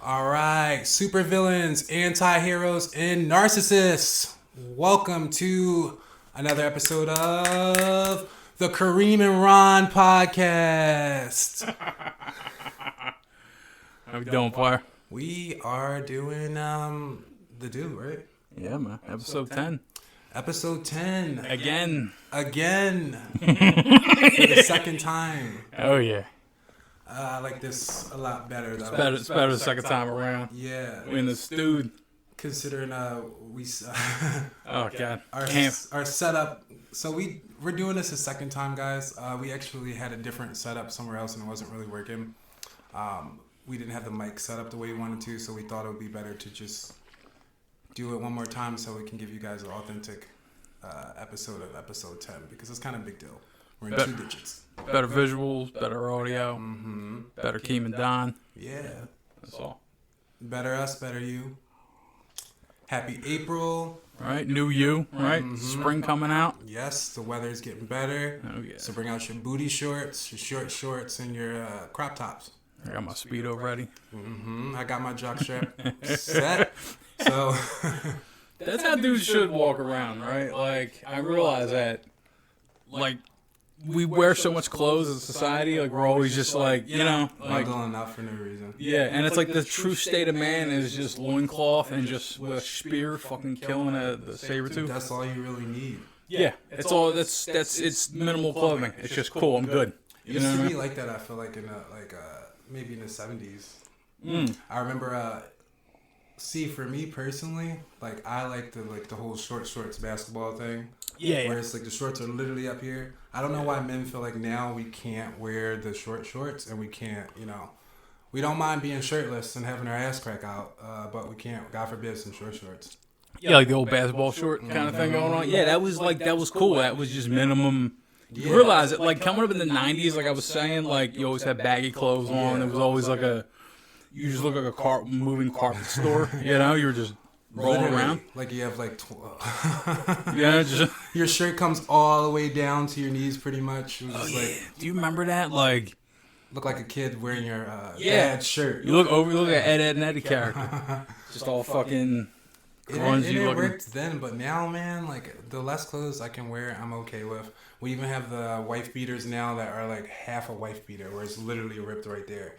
All right, supervillains, anti-heroes, and narcissists. Welcome to another episode of the Kareem and Ron podcast. How we doing, player? We are doing the do, right? Yeah, man. Episode 10. Episode 10. Again. For the second time. Oh, yeah. I like this a lot better, though. It's better the second time around. Yeah. We in the stew. Considering we Oh, God. our setup. So we're doing this a second time, guys. We actually had a different setup somewhere else and it wasn't really working. We didn't have the mic set up the way we wanted to, so we thought it would be better to just do it one more time so we can give you guys an authentic episode of episode 10 because it's kind of a big deal. We're in 2 digits. Better visuals, better audio, better Akeem and Don. Yeah. That's all. Better us, better you. Happy April. Right? New you, right? Spring coming out. Yes, the weather's getting better. Oh, yeah. So bring out your booty shorts, your short shorts, and your crop tops. I got my Speedo ready. I got my jock strap set. So That's how dudes should walk around, right? Like, I realize that, like, we wear so much clothes in society, like, we're always just like, you know, like, bundling up for no reason. yeah, and it's like the true state of man is just loincloth and just with a spear fucking killing the saber-tooth. That's all you really need. Yeah, it's minimal clothing. It's just cool. I'm good. It used to be like that. I feel like in maybe in the 70s. I remember. See, for me personally, like I like the whole short shorts basketball thing. Yeah. Where it's like the shorts are literally up here. I don't know why men feel like now we can't wear the short shorts and we can't, we don't mind being shirtless and having our ass crack out, but we can't, God forbid, some short shorts. Yeah, like the old basketball short kind of thing going on. Yeah, that was cool. That was just minimum. You realize it, like coming up in the 90s, like I was saying, like you always had baggy clothes on. It was always like you just look like a moving carpet store. You know, you were just rolling around. Like you have like, your shirt comes all the way down to your knees, pretty much. It was just like, do you remember that? Like, look like a kid wearing your dad's shirt. You look like an Ed, and Eddie character, just all fucking grungy it looking. worked then, but now, man, like the less clothes I can wear, I'm okay with. We even have the wife beaters now that are like half a wife beater, where it's literally ripped right there.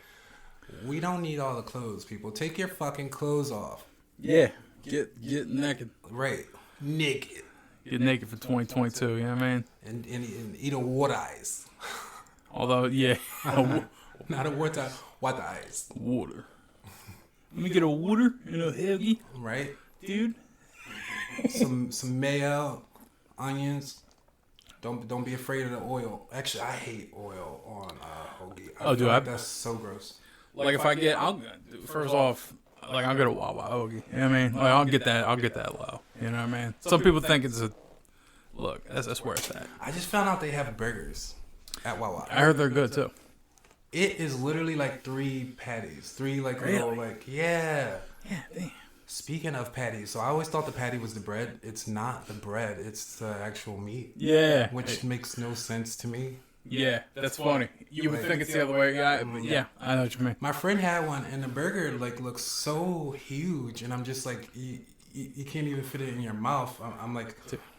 We don't need all the clothes, people. Take your fucking clothes off. Yeah. Get naked. Right. Naked. Get naked for 2022, you know what I mean? And eat a water ice. Although, yeah. Not a water ice. Water ice. Water. Let me get a water and a Helgi. Right. Dude. Some mayo, onions. Don't be afraid of the oil. Actually, I hate oil on hoagie. That's so gross. Like if I get, first off, like I'll get a Wawa hoagie. You know what I mean? Like I'll get that low. You know what I mean? Some people think it's that's where it's at. I just found out they have burgers at Wawa. I heard they're good too. It is literally like 3 patties, 3 like little like Yeah, damn. Speaking of patties, so I always thought the patty was the bread. It's not the bread. It's the actual meat. Yeah. Which makes no sense to me. Yeah, that's funny. You would think it's the other way, but yeah, I know what you mean. My friend had one, and the burger like looks so huge, and I'm just like, you can't even fit it in your mouth. I'm like,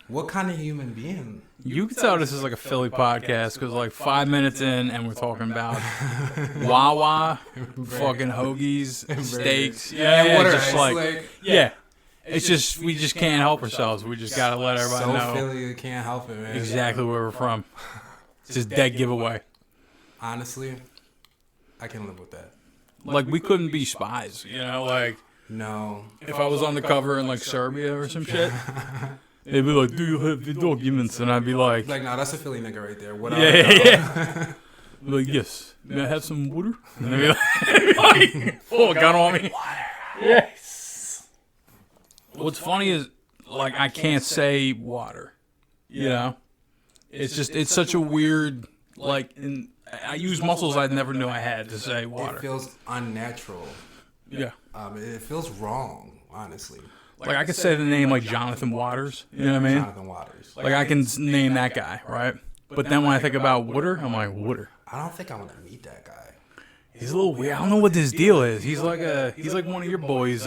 what kind of human being? You can tell this is like a Philly podcast because like 5 minutes in, and we're talking about Wawa, fucking hoagies, steaks, It's just we just can't help ourselves. We just gotta let everybody know. Philly, you can't help it, man. Exactly where we're from. It's just dead giveaway. Honestly, I can live with that. Like, we couldn't be spies, you know? Like, no. If I was on the cover in, like, Serbia or some shit, they'd be like, do you have the documents? And I'd be like... Like, no, that's a Philly nigga right there. What yeah. Like, yes. May I have some water? And they'd be like, full gun on me. Water. Yes. What's funny is, like, I can't say water, you know? It's such a weird, like, I use muscles I never knew I had to say water. It feels unnatural. Yeah. It feels wrong, honestly. Like I could say the name like Jonathan Waters, you know what I mean? Jonathan Waters. Like I can name that guy, right? But then when I think about water, I'm like, water. I don't think I want to meet that guy. He's a little weird. I don't know what this deal is. He's like one of your boys.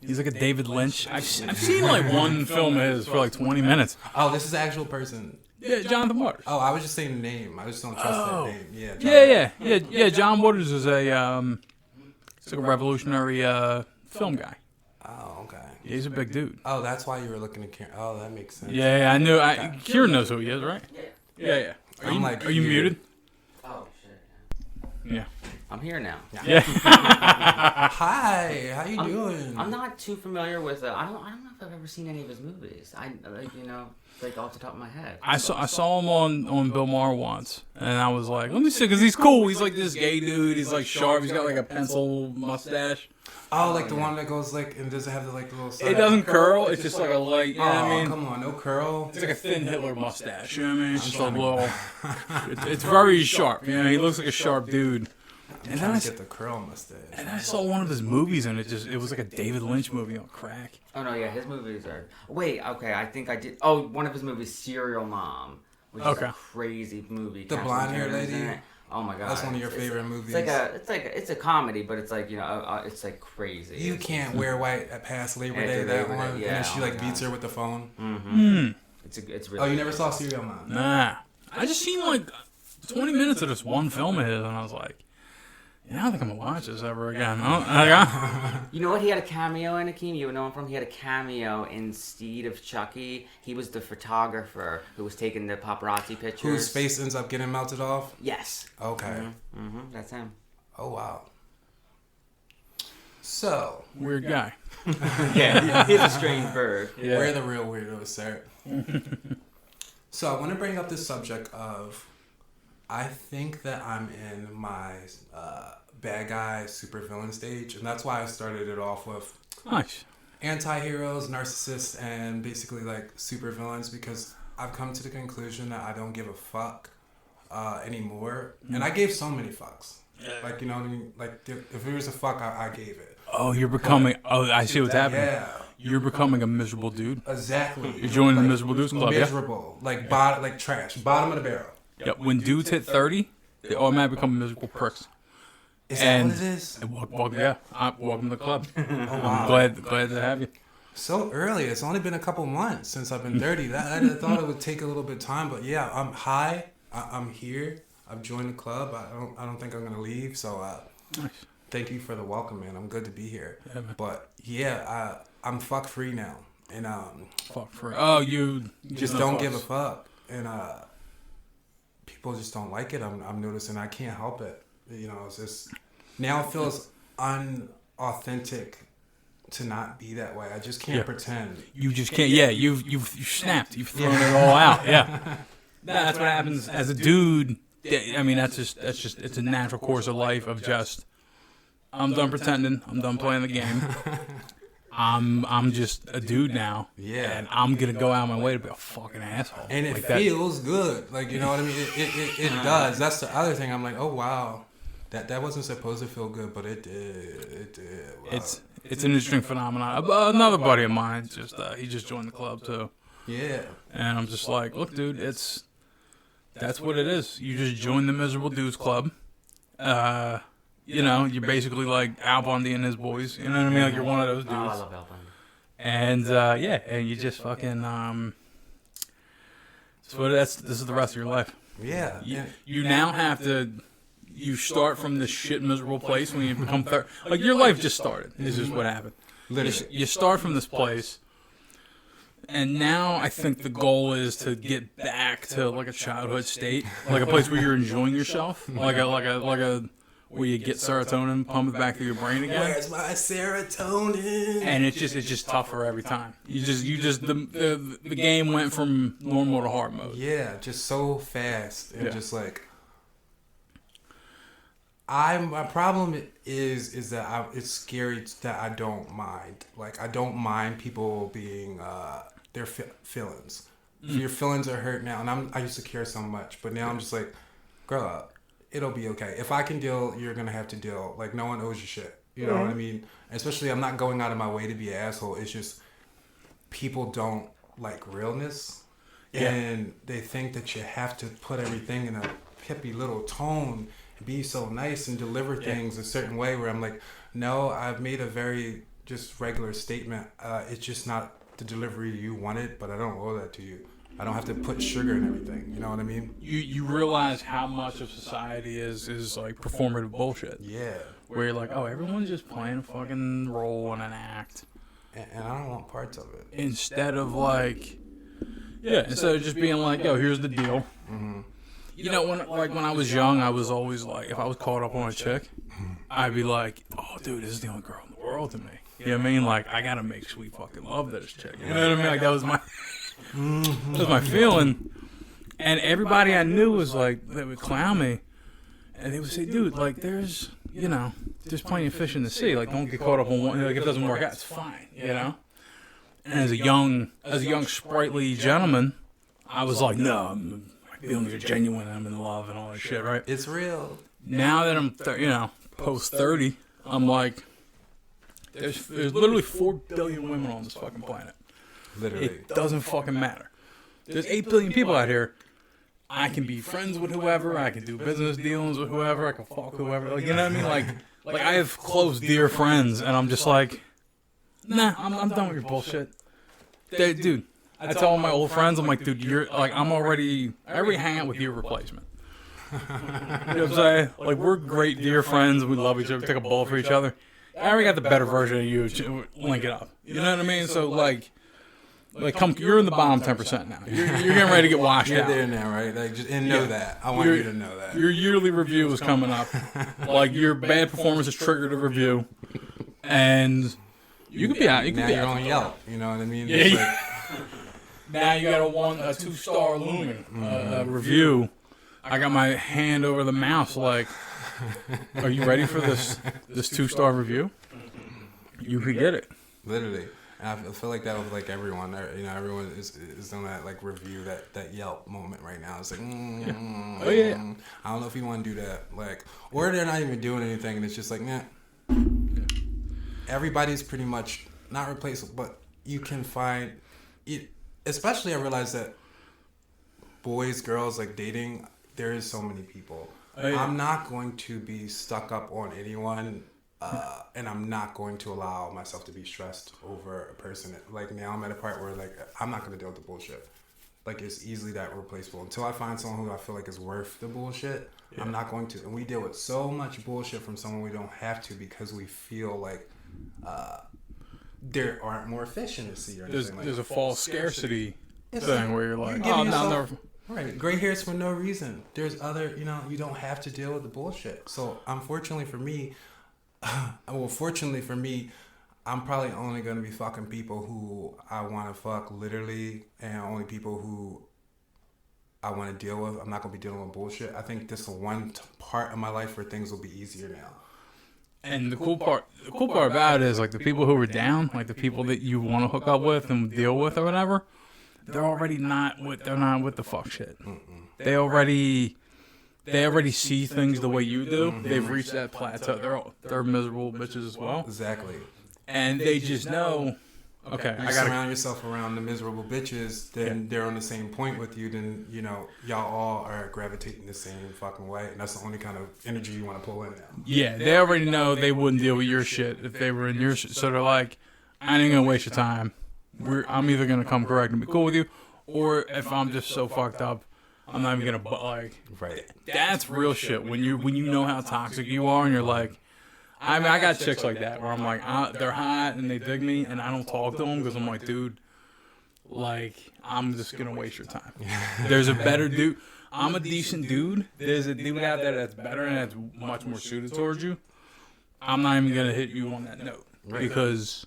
He's like a David Lynch. I've seen like one film of his for like 20 minutes. Oh, this is an actual person. Yeah, Jonathan Waters. Oh, I was just saying the name. I just don't trust that name. Yeah. John Waters is he's like a revolutionary film guy. Oh, okay. Yeah, he's a big dude. Oh, that's why you were looking at Kieran. Oh, that makes sense. Yeah, I knew. Kieran knows who he is, right? Yeah. Are you muted? Oh shit. Yeah. I'm here now. Yeah. Hi, how you doing? I'm not too familiar with. I don't know if I've ever seen any of his movies. I like off the top of my head. I saw him on Bill Maher once, and I was like, let me see, because he's cool. He's like this gay dude. He's like sharp. He's got like a pencil mustache. Oh, like the one that goes like, and does it have the like the little side? It doesn't curl. It's just like a light. You know what I mean? Come on, no curl. It's like a thin Hitler mustache. You know what I mean? It's just a little. It's very sharp. You know, he looks like a sharp dude. And then I get the curl mustache. And I saw one of his movies, and it was like a David Lynch movie on crack. Oh no, yeah, his movies are. Wait, okay, I think I did. Oh, one of his movies, Serial Mom, which is a crazy movie. The blonde-haired lady. Oh my god, that's one of your favorite movies. It's a comedy, but it's like it's like crazy. You can't wear white past Labor Day. That one, yeah, and then she beats her with the phone. Mm-hmm. It's really. Oh, you never saw Serial Mom? Nah, I just seen like 20 minutes of this one film of his, and I was like, yeah, I don't think I'm gonna watch this ever again. You know what? He had a cameo in Akeem. You know him from? He had a cameo in Steed of Chucky. He was the photographer who was taking the paparazzi pictures. Whose face ends up getting melted off? Yes. Okay. That's him. Oh wow. So weird guy. Yeah, he's a strange bird. Yeah. We're the real weirdos, sir. So I want to bring up this subject of. I think that I'm in my bad guy supervillain stage, and that's why I started it off with anti-heroes, narcissists, and basically like supervillains, because I've come to the conclusion that I don't give a fuck anymore, and I gave so many fucks. Like, you know what I mean? Like, if it was a fuck, I gave it. Oh, you're becoming. I see what's happening. Yeah. You're becoming a miserable dude. Exactly. You're joining the miserable dudes club. Miserable, like like trash, bottom of the barrel. Yep. When dudes hit 30, they automatically become miserable pricks. Is that what it is? Welcome to the club. Oh, wow. I'm glad to have you. So early. It's only been a couple months since I've been 30. I thought it would take a little bit of time, but yeah, I'm high. I'm here. I've joined the club. I don't think I'm gonna leave. So nice. Thank you for the welcome, man. I'm good to be here. Yeah, but yeah, I'm fuck free now, and fuck free. Oh, you just don't give a fuck, and people just don't like it. I'm noticing. I can't help it. You know, it's just now it feels unauthentic to not be that way. I just can't pretend. You just can't. Yeah, you've snapped. You've thrown it all out. Yeah, that's what happens as a dude. I mean, that's just it's a natural course of life of just. I'm done pretending. I'm done playing the game. I'm just a dude now. Yeah. And I'm gonna go out of my way to be a fucking asshole. And it feels good. Like, you know what I mean? It does. That's the other thing. I'm like, oh wow. That wasn't supposed to feel good, but it did. It did. Wow. It's an interesting phenomenon. Another buddy of mine he just joined the club too. Yeah. And I'm just like, look, dude, that's what it is. You just join the miserable dudes club. You know, you're basically like Al Bundy and his boys. You know what I mean? Like you're one of those dudes. Oh, I love Al Bundy. And and you just fucking so this is the rest of your life. Yeah. You now have to. You start from this shit miserable place when you become like your life just started. This is what happened. Literally. You start from this place, and now I think the goal is to get back to like a childhood state, like a place where you're enjoying yourself, like a where you get serotonin pumped back through your brain again. Where's my serotonin? And it's just tougher every time. The game went from normal to hard mode. Yeah, just so fast and just like. My problem is that it's scary that I don't mind. Like, I don't mind people being their feelings. If your feelings are hurt now, and I used to care so much, but now I'm just like, grow up. It'll be okay. If I can deal, you're gonna have to deal. Like, no one owes you shit. You know what I mean? Especially, I'm not going out of my way to be an asshole. It's just people don't like realness, and they think that you have to put everything in a hippie little tone. be so nice and deliver things a certain way where I'm like, no, I've made a very just regular statement. It's just not the delivery you wanted, but I don't owe that to you. I don't have to put sugar in everything. You know what I mean? You realize how much of society is like performative bullshit. Yeah. Where you're like, oh, everyone's just playing a fucking role in an act. And I don't want parts of it. Instead of like, instead of just being like, yo, here's the deal. Mm-hmm. You know, when I was young, I was always like, if I was caught up on a chick, I'd be like, oh, dude, this is the only girl in the world to me. You know what I mean? Like, I gotta make sweet fucking love to this chick. You know what I mean? Like, that was my, that was my feeling. And everybody I knew was like, they would clown me, and they would say, dude, like, there's plenty of fish in the sea. Like, don't get caught up on one. Like, if it doesn't work out, it's fine. You know? And as a young sprightly gentleman, I was like, no, my feelings are genuine. I'm in love and all that shit, right? It's real. Now that I'm, post 30, I'm like, there's literally 4 billion women on this fucking planet. Literally. It doesn't fucking matter. There's 8 billion people out here. I can be friends with whoever. I can do business dealings with whoever. I can fuck whoever. Like, you know what I mean? Like I have close, dear friends, and I'm just like, nah, I'm done with your bullshit. Dude, I tell all my old friends, I'm like, dude, I already hang out with your replacement. You know what I'm saying? Like, we're great, dear friends. We love each other. Take a bullet for each other. I already got the better version of you. Link it up. You know what I mean? So, like, come, you're in the bottom 10% now. You're getting ready to get washed You're out. there now, right? Like, just know that. I want you to know that. Your yearly review is coming up. Like, your bad performance has triggered a review, and you could be out. You could now be you're out on Yelp. You know what I mean? Yeah. Now you got a 2-star looming review. I got my hand over the mouse. Like, are you ready for this 2-star review? You could get it. Literally. And I feel like that with like everyone. You know, everyone is on that like review, that Yelp moment right now. It's like, Oh yeah. I don't know if you want to do that. Like, or they're not even doing anything, and it's just like, nah. Everybody's pretty much not replaceable, but you can find it. Especially, I realize that boys, girls, like dating, there is so many people. Oh, yeah. I'm not going to be stuck up on anyone. And I'm not going to allow myself to be stressed over a person. Like, now I'm at a part where, like, I'm not going to deal with the bullshit. Like, it's easily that replaceable. Until I find someone who I feel like is worth the bullshit, I'm not going to. And we deal with so much bullshit from someone we don't have to because we feel like there aren't more fish in the sea or anything. There's a false scarcity thing where you're like, oh, no. Right. Gray hairs for no reason. There's other, you don't have to deal with the bullshit. So, unfortunately for me, fortunately for me, I'm probably only going to be fucking people who I want to fuck literally, and only people who I want to deal with. I'm not going to be dealing with bullshit. I think this is one part of my life where things will be easier now. And the cool part about it is, like, the people who are down, like the people that you want to hook up with and deal with or whatever, they're already not with the fuck shit. They already see things the way you do. They've reached that plateau. They're miserable bitches as well. Exactly. And they just know, okay, you surround yourself around the miserable bitches, then they're on the same point with you, then, y'all all are gravitating the same fucking way. And that's the only kind of energy you want to pull in now. Yeah, they already know they wouldn't deal with your shit if they were in your shit. So they're like, I ain't going to waste your time. I'm either going to come correct and be cool with you, or if I'm just so fucked up, I'm not even gonna right. That's real shit. When you know how toxic you are, and you're like, I got chicks like that where I'm like, they're hot and they dig me, and I don't talk to them because I'm like, dude, like, I'm just gonna waste your time. There's a better dude. I'm a decent dude. There's a dude out there that's better and that's much more suited towards you. I'm not even gonna hit you on that note because,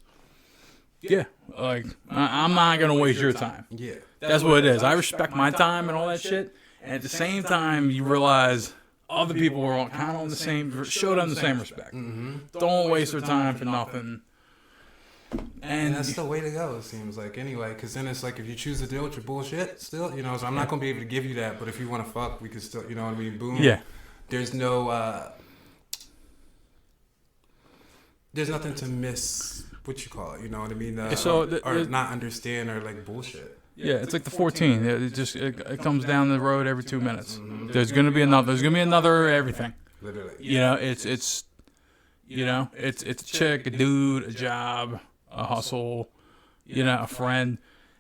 like, I'm not gonna waste your time. Yeah. That's what it is. I respect my time and all that shit. And at the same time, you realize other people are kind of on the same, show them the same respect. Mm-hmm. Don't waste their time for nothing. And that's the way to go, it seems like, anyway. Because then it's like, if you choose to deal with your bullshit still, so I'm not going to be able to give you that. But if you want to fuck, we can still, you know what I mean? Boom. Yeah. There's no, there's nothing to miss, what you call it, you know what I mean? Or not understand or like bullshit. Yeah, it's like the 14. It comes down the road every 2 minutes. There's gonna be another everything. Literally. You know, it's a chick, a dude, a job, a hustle, a friend.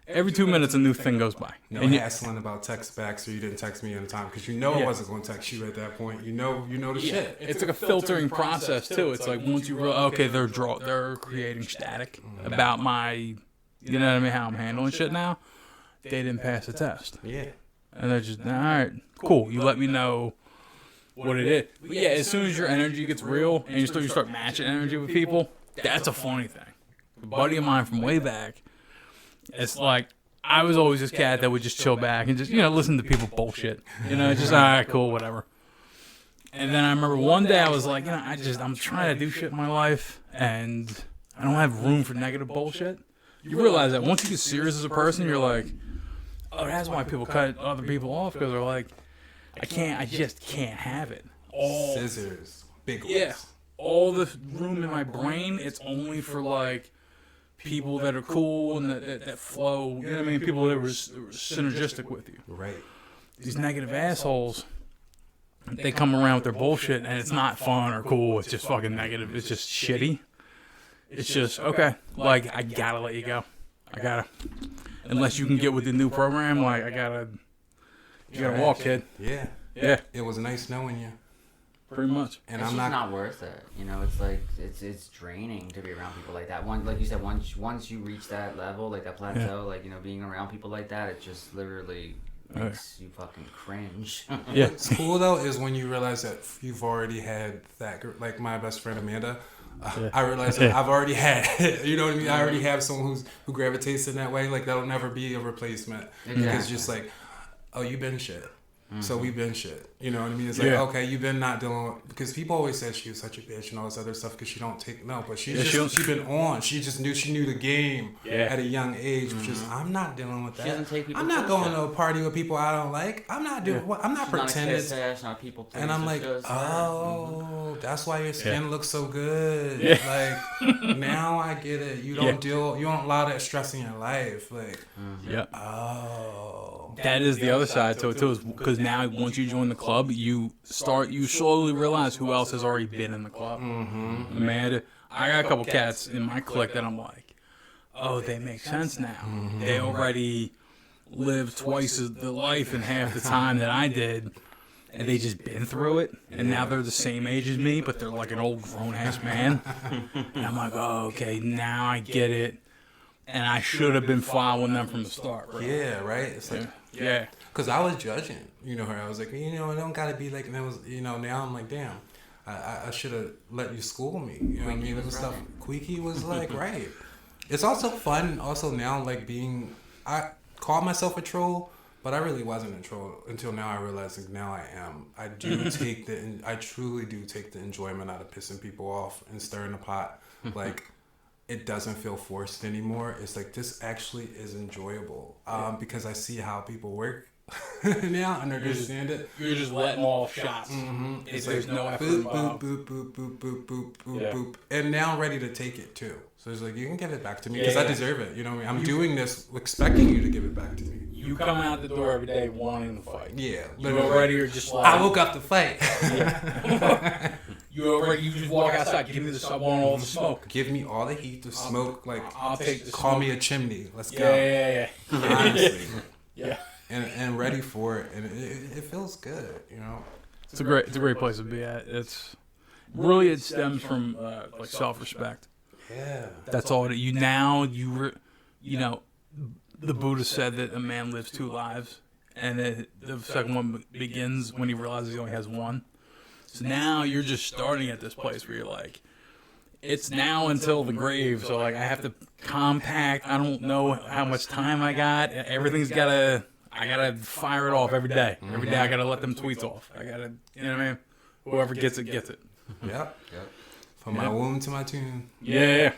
Every 2 minutes, a new thing goes by. No And hassling about text backs, or you didn't text me in time because I wasn't going to text you at that point. You know the shit. It's like a filtering process too. It's like once you realize, okay, they're creating static about my, you know what I mean, how I'm handling shit now. They didn't pass the test. Yeah. And they're just, all right, cool. You let me know what it is. But yeah, as soon as your energy gets real and you start matching energy with people, that's a funny thing. A buddy of mine from way back, it's like, I was always this cat that would just chill back and just, listen to people bullshit. Just, all right, cool, whatever. And then I remember one day I was like, I'm trying to do shit in my life and I don't have room for negative bullshit. You realize that once you get serious as a person, you're like, oh, that's why people cut other people off, because they're like, I just can't have it. Scissors. Big ones. Yeah. All the room in my brain, it's only for like people that are cool and that flow, you know what I mean? People that were synergistic with you. Right. These negative assholes, they come around with their bullshit and it's not fun or cool. It's just fucking negative. It's just shitty. It's just, okay, like, I gotta let you go. Unless you can get with the new program, like, you gotta walk, kid. Yeah. Yeah. It was nice knowing you. Pretty much. And it's not worth it. It's like it's draining to be around people like that. Like you said, once you reach that level, like that plateau, like being around people like that, it just literally makes you fucking cringe. Yeah. What's cool though is when you realize that you've already had that. Like my best friend Amanda, I realized that I've already had it. You know what I mean? I already have someone who gravitates in that way. Like that'll never be a replacement. Exactly. Because just like, oh, you've been shit. So we've been shit. You know what I mean? It's like, okay, you've been not dealing with, because people always said she was such a bitch and all this other stuff because she don't take, no, but she's been on. She knew the game at a young age, which is, I'm not dealing with that. She doesn't take people. I'm not going to a party with people I don't like. I'm not doing what, I'm not pretending. Not people and I'm like, that's why your skin looks so good. Like, now I get it. You don't you don't allow that stress in your life. Like, that is the other side to it too, because now once you join the club, you slowly realize who else has already been in the club. Man, I got a couple cats in my clique that I'm like, oh, they make sense now. They already lived twice the life in half the time that I did, and they just been through it, and now they're the same age as me, but they're like an old grown-ass man. And I'm like, oh, okay, now I get it. And I should have been following them from the start, bro. Yeah, right? It's like, yeah. Because I was judging, her. I was like, it don't got to be like, and that was, now I'm like, damn, I should have let you school me. You know what I mean? And stuff. Queeky was like, right. It's also fun, now, like I call myself a troll, but I really wasn't a troll until now I realize, like, now I am. I truly do take the enjoyment out of pissing people off and stirring the pot. Like, it doesn't feel forced anymore. It's like, this actually is enjoyable because I see how people work now and understand it. You're just letting off shots. It's there's like, no effort boop, involved. boop, boop, boop, boop, boop, boop, boop. And now I'm ready to take it too. So it's like, you can give it back to me because I deserve it. You know what I mean? I'm doing this expecting you to give it back to me. You come out the door every day wanting to fight. Yeah. You already are just like, I woke up to fight. You just walk outside. Give me the all the smoke. Give me all the heat, the smoke. Like, I'll take the call smoke. me a chimney. Let's go. Yeah. Honestly. Yeah. And ready for it, and it feels good. It's a great place to be at. It stems from like self-respect. Yeah. That's all that the Buddha said that a man lives 2 lives, and the second one begins when he realizes he only has one. So now you're just starting at this place where you're like, it's now until the grave. So like, I have to compact. I don't know how much time I got. I gotta fire it off every day. Every day I gotta let them tweets off. I gotta, you know what I mean? Whoever gets it, gets it. Yep. From my womb to my tomb. Yeah.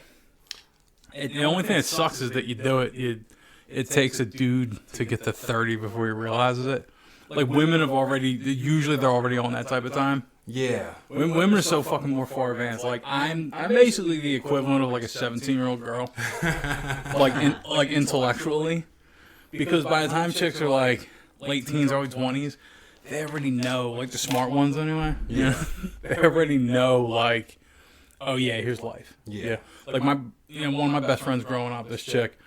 The only thing that sucks is that you do it. It takes a dude to get to 30 before he realizes it. Like, women they're already on that type of time. Yeah. Women are so fucking more far advanced. Like, I'm basically the equivalent of like a 17-year-old girl. like intellectually. Because by the time chicks are like late teens, early 20s, they already know, like the smart ones anyway. Yeah. They already know, like, oh yeah, here's life. Yeah. Like one of my best friends growing up, this chick,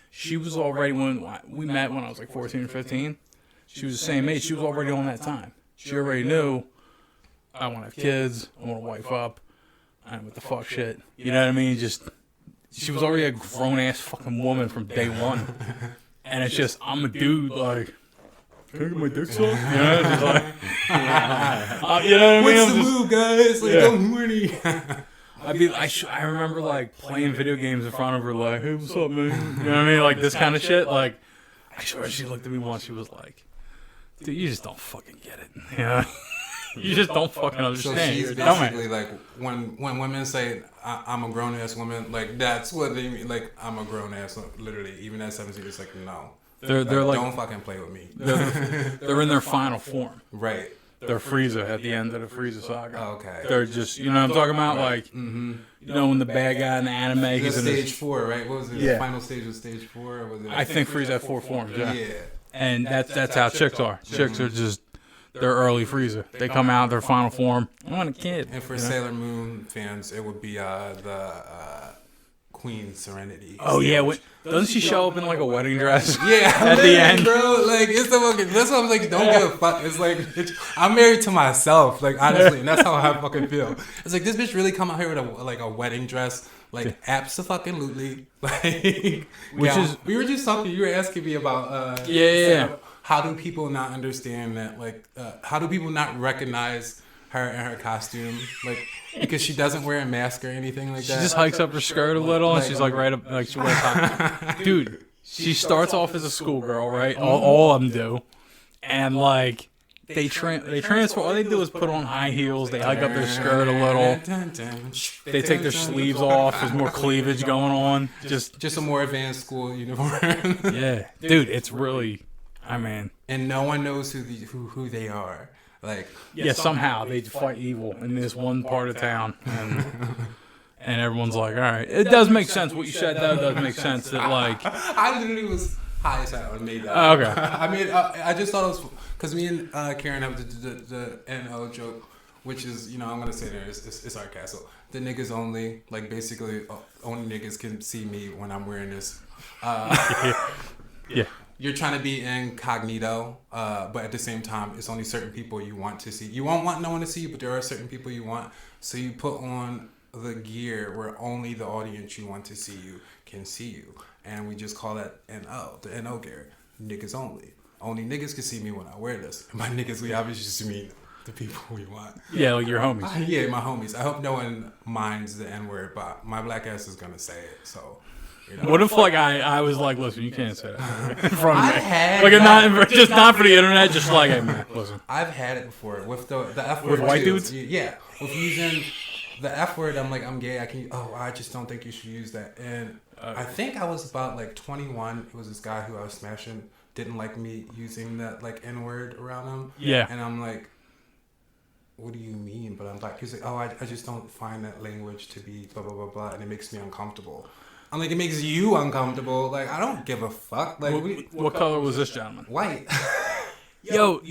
she was already, when we met when I was like 14 or 15, she was the same age. She was already on that time. She already knew, I want to have kids, I want to wife up, I'm with the fuck shit. You know what I mean? She was already a grown-ass fucking woman from day one. And it's just, I'm a dude, like, can I get my dick sucked? You know, just like, you know what I mean? What's the move, guys? Like, don't horny. I remember, like, playing video games in front of her, like, hey, what's up, man? You know what I mean? Like, this kind of shit. Like, I swear she looked at me once, she was like, dude, you just don't fucking get it. You know? You just don't fucking understand. So she's You're a basically dumbass. like, when women say, I'm a grown-ass woman, like, that's what they mean. Like, I'm a grown-ass, literally. Even at 17, it's like, no. They're like, don't fucking play with me. they're in their final form. Right. They're Frieza at the end of the Frieza saga. Okay. They're just, you know what I'm talking about? Like, you know, when the bad guy in the anime, he's in stage his, 4, right? What was it? Yeah. The final stage was stage 4? Or was it? I think Frieza had 4 forms, yeah. Yeah. And that's how chicks are. Chicks are just, they're early Frieza. They come out their final form. I want a kid. And for Sailor Moon fans, it would be the Queen Serenity. Oh yeah, doesn't she show up in like a wedding dress? Yeah, at the end, bro. Like, it's the fucking. That's why I'm like, don't give a fuck. It's like, I'm married to myself. Like, honestly, and that's how I fucking feel. It's like, this bitch really come out here with a wedding dress. Like, abso-fucking-lutely. Like, Which is, we were just talking. You were asking me about yeah. How do people not understand that? Like, how do people not recognize her in her costume? Like, because she doesn't wear a mask or anything like that. She just hikes up her skirt a little, and she's like right up, like she wears top. Dude, she starts off as a schoolgirl, right? All of them do, and like they transfer. All they do is put on high heels. They hike up their skirt a little. They take their sleeves off. There's more cleavage going on. Just a more advanced school uniform. Yeah, dude, it's really, I mean, and no one knows who they are. Like, yeah, somehow they fight evil in this one part of town, and everyone's like, all right, it does make sense. What you said though does make sense. That like, I literally was high as hell and made that. Oh, okay. I mean, I just thought it was because me and Karen have the NO joke, which is, you know, I'm gonna say there, it's sarcasm. The niggas only, like, basically only niggas can see me when I'm wearing this. Yeah. You're trying to be incognito, but at the same time, it's only certain people you want to see. You won't want no one to see you, but there are certain people you want. So you put on the gear where only the audience you want to see you can see you. And we just call that NO, the NO gear. Niggas only. Only niggas can see me when I wear this. And by niggas, we obviously just mean the people we want. Yeah, like your homies. Yeah, my homies. I hope no one minds the N-word, but my black ass is going to say it, so... You know. What if like I was like, listen, you can't say that in front of me. Had like not for the internet, just like, hey man, listen. I've had it before with the F word. With white too. dudes? Yeah, with using the F word. I'm like, I'm gay. I just don't think you should use that. And I think I was about like 21. It was this guy who I was smashing didn't like me using that like N word around him. Yeah. And I'm like, what do you mean? But I'm like, he's like, oh, I just don't find that language to be blah blah blah blah, and it makes me uncomfortable. I'm like, it makes you uncomfortable. Like, I don't give a fuck. Like, what color was this gentleman? White. Yo,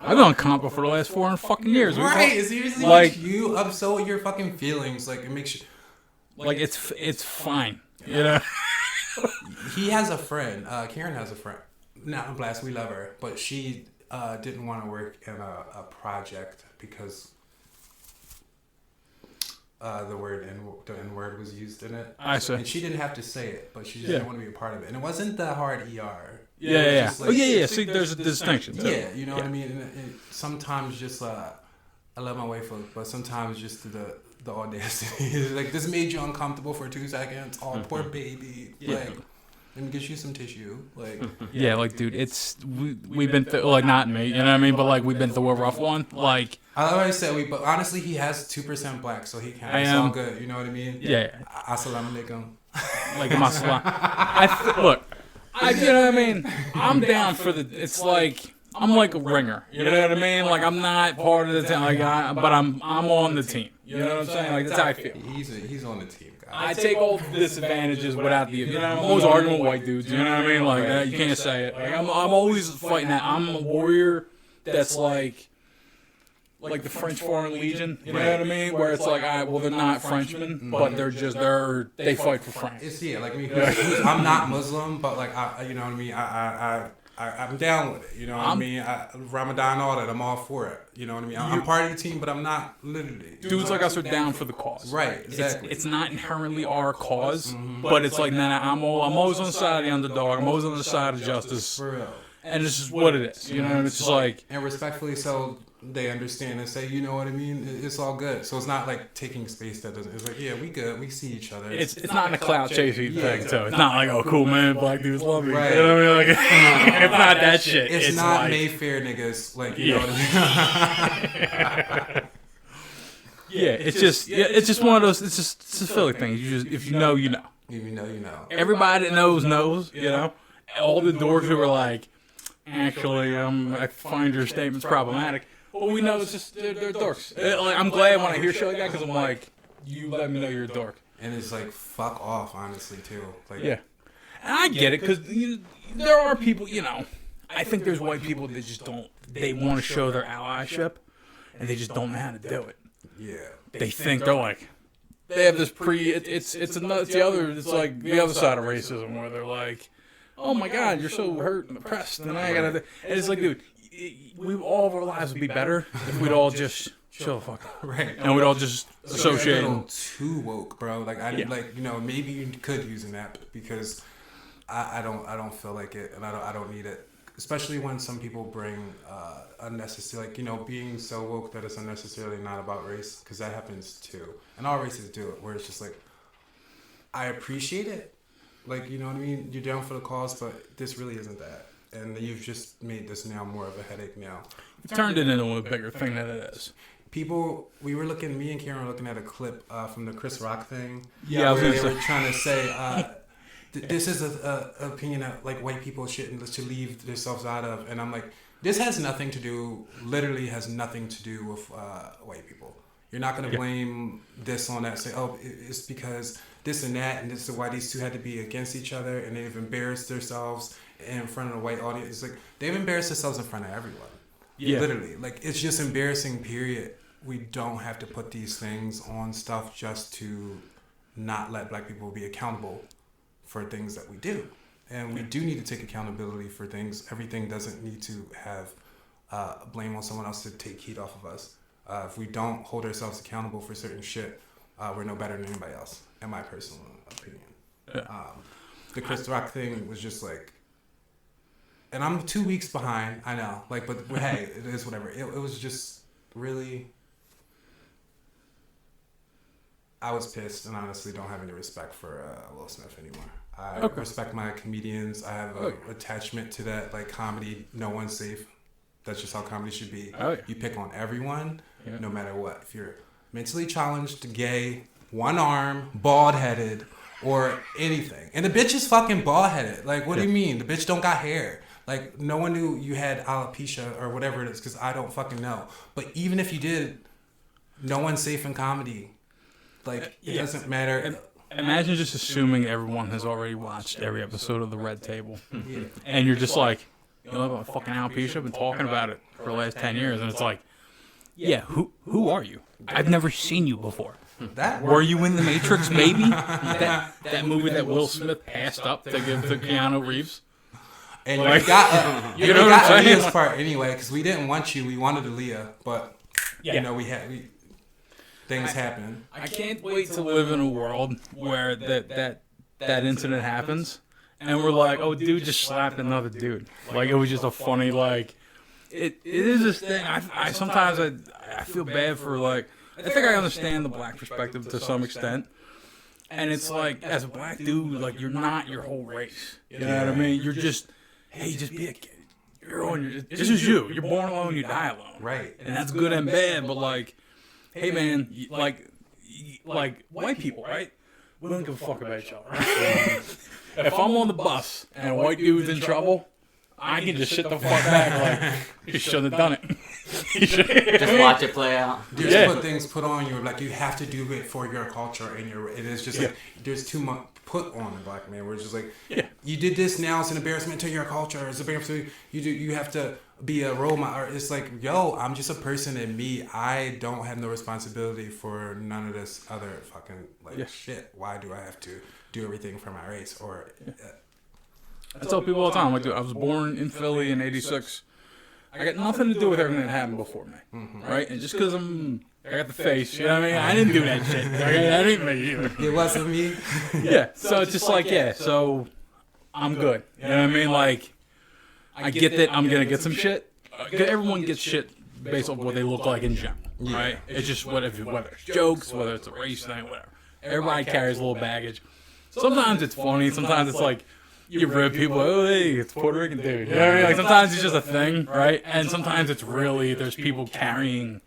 I've been uncomfortable for the last 400 fucking years. Right? Seriously, like, makes you upset with your fucking feelings. Like, it makes you. Like, it's fine. You know. He has a friend. Karen has a friend. Not in blast. We love her, but she didn't want to work in a project because. The N word was used in it. I see. And she didn't have to say it, but she just didn't want to be a part of it. And it wasn't the hard ER. Yeah. Like, yeah. See, there's a distinction. Yeah, you know what I mean. And sometimes just I love my wife, but sometimes just the audacity. Like, this made you uncomfortable for 2 seconds. Oh, poor baby. Like, let me get you some tissue. Like, yeah, like, dude, we've been through, like, not me, you know what I mean, but like we've been through a rough one. Like, I always said but honestly, he has 2% black, so he can. It's all good. You know what I mean? Yeah. Assalamu alaikum. Like, look, you know what I mean? I'm down for it's like, I'm like a ringer. You know what I mean? Like, I'm not part of the team, like, but I'm on the team. You know what I'm saying? Like, that's how I feel. He's on the team, guys. I take all the disadvantages without the, you know, I'm always arguing with white dudes. You know what I mean? Like, you can't say it. Like, I'm always fighting that. I'm a warrior that's like the French Foreign Legion, you know what I mean? Where it's like, well, they're not Frenchmen, but they fight for France. It's like me. I'm not Muslim, but like you know what I mean. I'm down with it. You know what I mean. Ramadan, all that. I'm all for it. You know what I mean. I'm part of the team, but I'm not literally. Dudes like us are down for the cause. Right. Exactly. It's not inherently our cause, but it's like, nah, I'm always on the side of the underdog. I'm always on the side of justice. For real. And it's just what it is. You know, it's just like, and respectfully so. They understand and say, you know what I mean? It's all good. So it's not like taking space that doesn't. It's like, yeah, we good. We see each other. It's not a clout chasing thing, too. It's not like, oh, cool, man, black dudes love me. Right. You know what I mean? Like, it's not that shit. It's not like, Mayfair niggas. Like, you know what I mean? It's just one of those. It's a Philly thing. If you know, you know. If you know, you know. Everybody that knows. You know, all the dorks who are like, actually, I find your statements problematic. Well, we know it's just they're dorks. Like, I'm glad when I hear shit like that because I'm like, you let me know you're a dork. And it's like, fuck off, honestly, too. Like, yeah, and I get it because there are people. You know, I think there's white people that just don't. They want to show their allyship, and they just don't know how to do it. Yeah. They think they're like, they have this it's like the other side of racism where they're like, oh my God, you're so hurt and depressed, and and it's like, dude. All of our lives would be better if we'd all just chill the fuck out. Right. And we'd all just associate. A little too woke, bro. Like like, you know, maybe you could use an app because I don't feel like it, and I don't need it. Especially when some people bring unnecessary, like, you know, being so woke that it's unnecessarily not about race, because that happens too, and all races do it. Where it's just like, I appreciate it, like, you know what I mean. You're down for the cause, but this really isn't that. And you've just made this now more of a headache now. You've turned it into a bigger thing than it is. People, me and Karen were looking at a clip from the Chris Rock thing. Yeah, where they were trying to say, this is an opinion that, like, white people should leave themselves out of. And I'm like, this literally has nothing to do with white people. You're not going to blame this on that. Say, oh, it's because this and that, and this is why these two had to be against each other, and they've embarrassed themselves in front of a white audience. It's like, they've embarrassed themselves in front of everyone. Yeah. Literally. Like, it's just embarrassing, period. We don't have to put these things on stuff just to not let black people be accountable for things that we do. And we do need to take accountability for things. Everything doesn't need to have blame on someone else to take heat off of us. If we don't hold ourselves accountable for certain shit, we're no better than anybody else, in my personal opinion. Yeah. The Chris Rock thing was just like, and I'm 2 weeks behind, I know, like, but hey, it is whatever. It was just really, I was pissed, and honestly don't have any respect for Will Smith anymore. I respect my comedians. I have an attachment to that, like, comedy. No one's safe. That's just how comedy should be. You pick on everyone, no matter what. If you're mentally challenged, gay, one arm, bald-headed, or anything. And the bitch is fucking bald-headed. Like, what do you mean? The bitch don't got hair. Like, no one knew you had alopecia or whatever it is, because I don't fucking know. But even if you did, no one's safe in comedy. Like, it doesn't matter. Imagine just assuming everyone has already watched every episode of The Red Table. And you're just like, you know about fucking alopecia? I've been talking about it for the last 10 years. And it's like, yeah, who are you? I've never seen you before. Were you in The Matrix, maybe? that movie that Will Smith passed up to give to Keanu Reeves? And like, you got Aaliyah's part anyway, because we didn't want you. We wanted Aaliyah, but you know, things happen. I can't wait to live in a world where that incident happens, and we're like, oh, dude just slapped another dude. Like, it was just a funny, like, it is this thing. I sometimes I feel bad for, like, I think I understand the black perspective to some extent. And it's like, as a black dude, like, you're not your whole race. You know what I mean? You're just, hey, just be a kid. This is you. You're born alone, you die alone. Right. And that's good and bad, but, like, hey, man, like white people, right? We don't give a fuck about each other. Right? If I'm on the bus and a white dude's in trouble, I can just shit the fuck back like, you shouldn't have done it. Just watch it play out. There's things put on you, like you have to do it for your culture, and it is just like there's too much put on the black man. Where it's just like, you did this, now it's an embarrassment to your culture. It's an embarrassment. You have to be a role model. Or it's like, yo, I'm just a person, and me, I don't have no responsibility for none of this other fucking shit. Why do I have to do everything for my race? Or I tell people all the time, like, dude, I was born in Philly in '86. I got nothing to do with everything that happened before me, right? And just because I got the face, you know what I mean? I didn't do that shit. I didn't make it either. It wasn't me. So it's just like, so I'm good. You know what I mean? Like, I get that I'm going to get some shit. Everyone gets shit based on what they look like in general, right? It's just whether it's jokes, whether it's a race thing, whatever. Everybody carries a little baggage. Sometimes it's funny. Sometimes it's like, you rip people, oh, hey, it's Puerto Rican dude. You know what I mean? Like, sometimes it's just a thing, right? And sometimes it's really, there's people carrying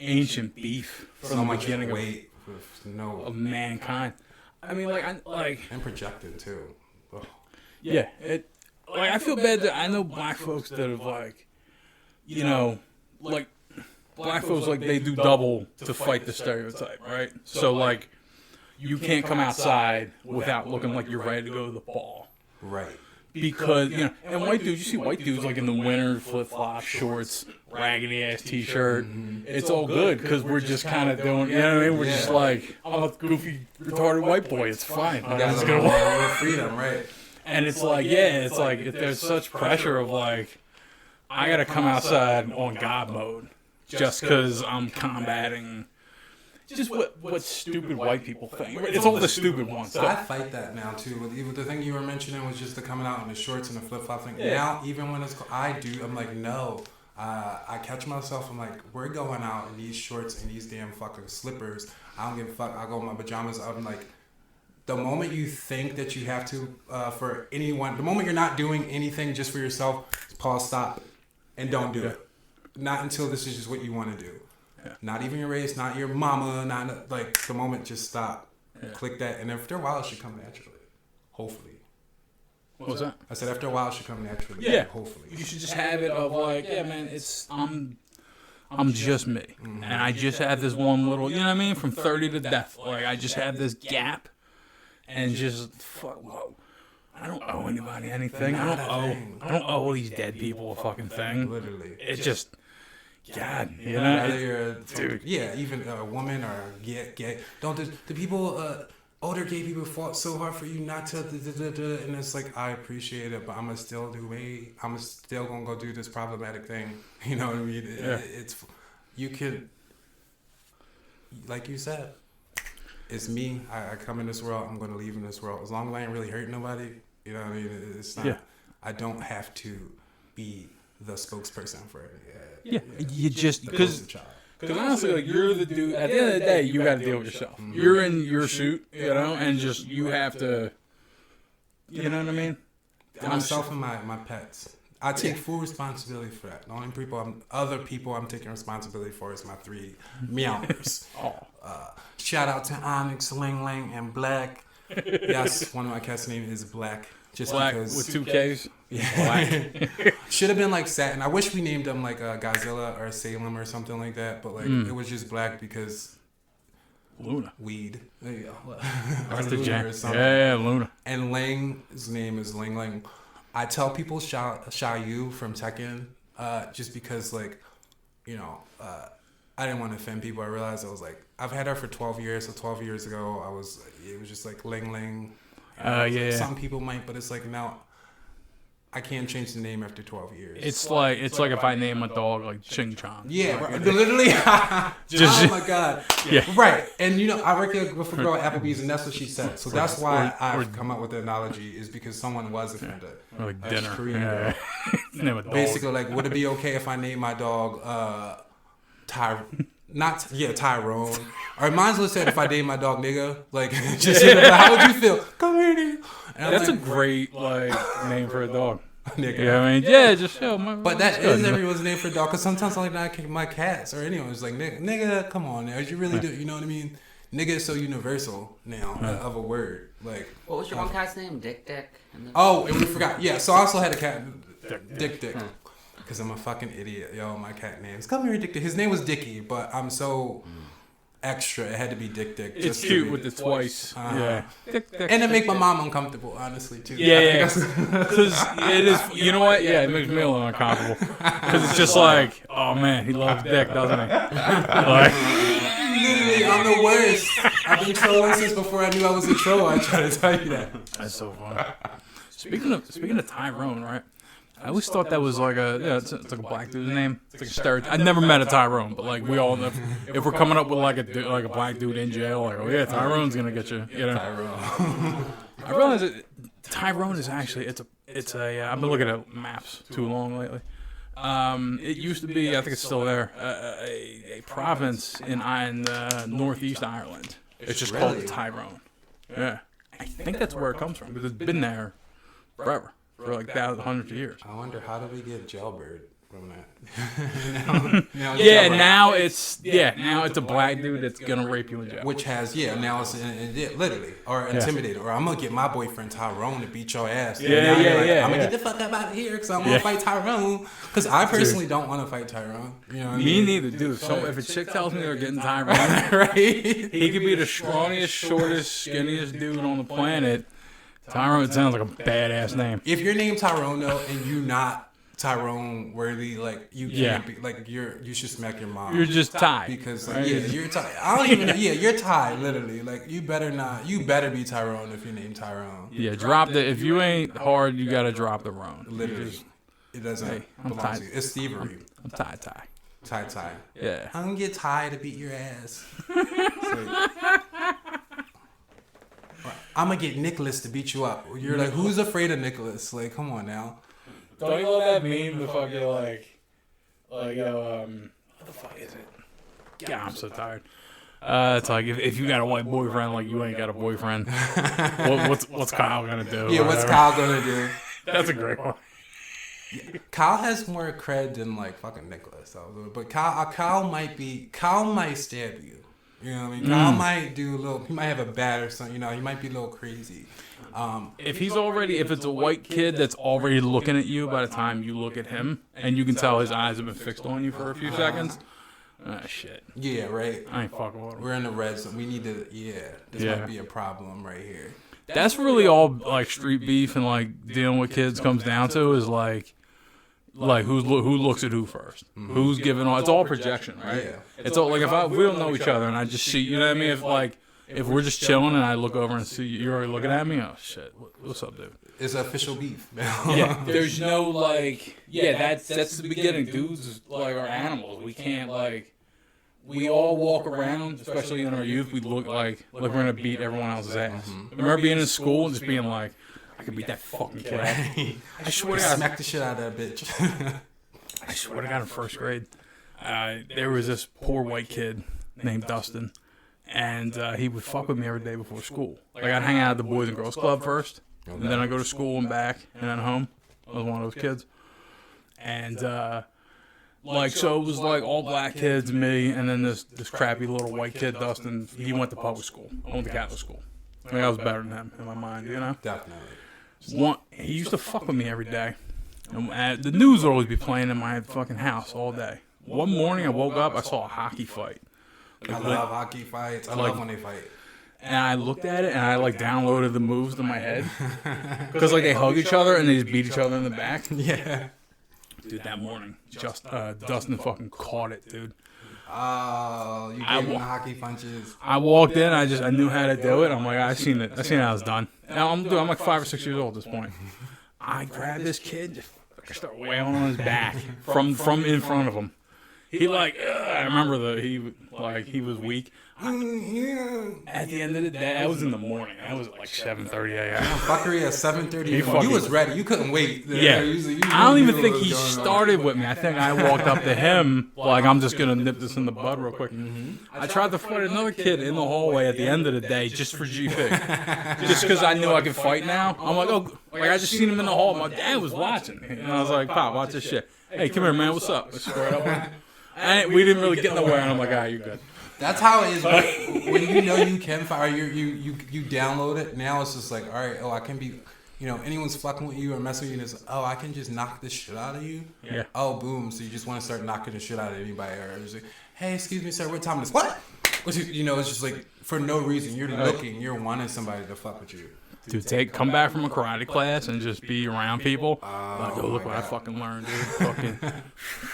ancient beef from the beginning weight of mankind. I mean, and projected too. Oh. Yeah, I feel bad that I know black folks that have black folks they do double to fight the stereotype, right? So like, you can't come outside without looking like you're ready to go to the ball, right? Because and white dudes, you see white dudes like in the winter, flip flops, shorts, raggedy ass t-shirt. It's all good because we're just kind of doing, you know what I mean? We're just like, I'm a goofy, retarded white boy. It's fine. It's gonna work. Freedom, right? And it's like, it's like there's such pressure of like, I gotta come outside on God mode just because I'm combating. Just what stupid white people think. It's all the stupid ones. So I fight that now too. The thing you were mentioning was just the coming out in the shorts and the flip flop thing. Now, even when I'm like, no. I catch myself. I'm like, we're going out in these shorts and these damn fucking slippers. I don't give a fuck. I go in my pajamas. I'm like, the moment you think that you have to for anyone, the moment you're not doing anything just for yourself, pause, stop, and don't do it. Not until this is just what you want to do. Not even your race, not your mama, not like the moment. Just stop, click that, and after a while, it should come naturally. Hopefully. What was that? I said after a while, it should come naturally. Yeah, hopefully. You should just have it of like, man, it's I'm just me, and I just have this one little, you know what I mean, from 30 to death. Like I just have this gap, and just fuck. Whoa. I don't owe anybody anything. I don't owe all these dead people a fucking thing. Literally, it's just. God, you know, dude. Yeah, even a woman or gay. Don't the people, older gay people fought so hard for you not to, and it's like, I appreciate it, but I'm still gonna go do this problematic thing. You know what I mean? It's you could, like you said, it's me. I come in this world. I'm gonna leave in this world. As long as I ain't really hurting nobody, you know what I mean? It's not. Yeah. I don't have to be the spokesperson for it. You just because honestly, like, you're the dude. At the end of the day, you got to deal with yourself. You're in your suit, you know, and just you have to. You know what I mean? Myself and my pets. I take full responsibility for that. The only other people I'm taking responsibility for is my 3 meowers. Shout out to Onyx, Ling Ling, and Black. Yes, one of my cats' name is Black. Just Black because with 2 Ks. Black. Should have been like Satin. I wish we named them like Godzilla or Salem or something like that, but like it was just Black because Luna. Weed. There you go. That's the jam. Yeah, Luna. And Lang's name is Ling Ling. I tell people Xiaoyu from Tekken just because like, you know, I didn't want to offend people. I realized I was like, I've had her for 12 years. So 12 years ago, it was just like Ling Ling. Some people might, but it's like now I can't change the name after 12 years. It's like if I name a dog like Ching Chong. Yeah, right. Literally. Oh my god. Yeah. Right. And you know, I work with a girl at Applebee's, and that's what she said. So that's why I've come up with the analogy is because someone was offended. Or like dinner. Name a dog. Basically, like, would it be okay if I name my dog Tyrone? Or mine's would said if I name my dog nigga, like, just how would you feel? Come here, nigga. That's like, a great name for a dog. Nigga. Yeah, I mean, just show my. But that is everyone's name for a dog. Cause sometimes I like my cats or anyone. It's like nigga, come on now, you really do. You know what I mean? Nigga is so universal now of a word. Like, what was your one cat's name? Dick. Oh, and we forgot. Yeah, so I also had a cat, Dick. Because I'm a fucking idiot. Yo, my cat names. Come here, Dick. His name was Dickie, but I'm so extra. It had to be Dick. It's cute with the twice. Yeah. Dick, and it make my mom uncomfortable, honestly, too. Yeah. Because it is, you know what? Yeah, it makes me a little uncomfortable. Because it's just like, oh man, he loves Dick, doesn't he? Like, literally, I'm the worst. I've been trolling since before I knew I was a troll. I try to tell you that. That's so funny. Speaking of Tyrone, right? I always thought that was like it's like a black dude's name. It's like a stereotype. I never met a Tyrone, but like we all, if we're coming up with like a black dude in jail, like, oh yeah, Tyrone's gonna get you. You know. Tyrone. I realize that Tyrone is actually it's a I've been looking at maps too long lately. It used to be, I think it's still there, a province in northeast Ireland. It's just called Tyrone. Yeah, I think that's where it comes from because it's been there forever. For like hundreds of years. I wonder, how do we get jailbird from that? now it's a black dude that's gonna rape you in jail. Which has now it's literally or intimidated, or I'm gonna get my boyfriend Tyrone to beat your ass. I'm gonna get the fuck up out of here because I'm gonna fight Tyrone. Because I personally don't want to fight Tyrone. You know what Me neither, dude. So if a chick tells me they're getting Tyrone, right? He could be the strongest, shortest, skinniest dude on the planet. Tyrone sounds like a badass name. If you're named Tyrone though, and you not Tyrone worthy, like you can't be, like you should smack your mom. You're just Ty. Because like, you're Ty. I don't even know. Yeah, you're Ty, literally. Like you better be Tyrone if you're named Tyrone. Yeah, drop the, if you ain't hard, you gotta drop the Rone. Literally. It doesn't belong to you. It's thievery. I'm Ty. Ty. Yeah. I'm gonna get Ty to beat your ass. I'm gonna get Nicholas to beat you up. You're like, who's afraid of Nicholas? Like, come on now. Don't you know that meme? The fucking like what the fuck is it? God, I'm so tired. It's like if you got a white boyfriend, like you ain't got a boyfriend. What's Kyle gonna do? Yeah, what's Kyle gonna do? That's a great one. Yeah, Kyle has more cred than like fucking Nicholas. But Kyle might stab you. You know what I mean? Kyle might do he might have a bat or something, he might be a little crazy. If it's a white kid that's already looking at you by the time you look at him, and you can tell his eyes have been fixed on you for a few seconds, shit. Yeah, right. I ain't fucking with him. We're in the red zone. We need to, this might be a problem right here. That's really all like street beef and like dealing with kids comes down to is like who looks at who first, who's giving all. It's all projection, right? Yeah. It's all like if we don't know each other and I just see, you know what I mean? If we're just chilling and I look over and see you're already looking at me, oh shit, what's up, dude? It's official beef. Yeah, there's no that's the beginning. Dudes are animals. We can't we all walk around, especially in our youth. We look like we're gonna beat everyone else's ass. Remember being in school and just being like, I could beat that fucking kid. I swear to God, smack the shit out of that bitch. I swear to God, in first grade, there was this poor white kid named Dustin, and he would fuck with me every day before school. Like I'd hang out at the Boys and Girls Club first, and then I'd go to school and back, and then home. I was one of those kids, and so it was like all black kids, me, and then this crappy little white kid, Dustin. He went to public school. I went to Catholic school. I think I was better than him in my mind, Definitely. He used to fuck with me every day. And the news would always be playing in my fucking house all day. One morning I woke up, I saw a hockey fight. I love hockey fights. I love when they fight. And I looked at it and I downloaded the moves in my head. Because they hug each other and they just beat each other in the back. Yeah. Dude, that morning, Dustin fucking caught it, dude. Oh, you gave him the hockey punches. I walked in, I knew how to do it. I'm like, I seen how it was done. Now I'm like 5 or 6 years old at this point. I grabbed this kid, just start wailing on his back from in front of him. He I remember he was weak. At the end of the day, that was in the morning. That was at 7:30 a.m. Fuckery at 7:30. You was ready. You couldn't wait. Yeah. I don't even think he started with me. I think I walked up to him I'm just gonna nip this in the bud real quick. I tried to fight another kid in the hallway at the end of the day just for GP, just because I knew I could fight now. I'm I just seen him in the hall. My dad was watching, and I was like, Pop, watch this shit. Hey, come here, man. What's up? Let's square it up. And we didn't really get nowhere, and I'm like, you're good. That's how it is when you know you can fight. You download it. Now it's just like, all right, I can be. anyone's fucking with you or messing with you, and it's, oh, I can just knock this shit out of you. Yeah. Oh, boom. So you just want to start knocking the shit out of anybody, or just like, hey, excuse me, sir, what time is what? Which is, it's just like for no reason. You're looking, you're wanting somebody to fuck with you. Dude, come back from a karate class and just be around people. Like, oh, look what I fucking learned, dude. Fucking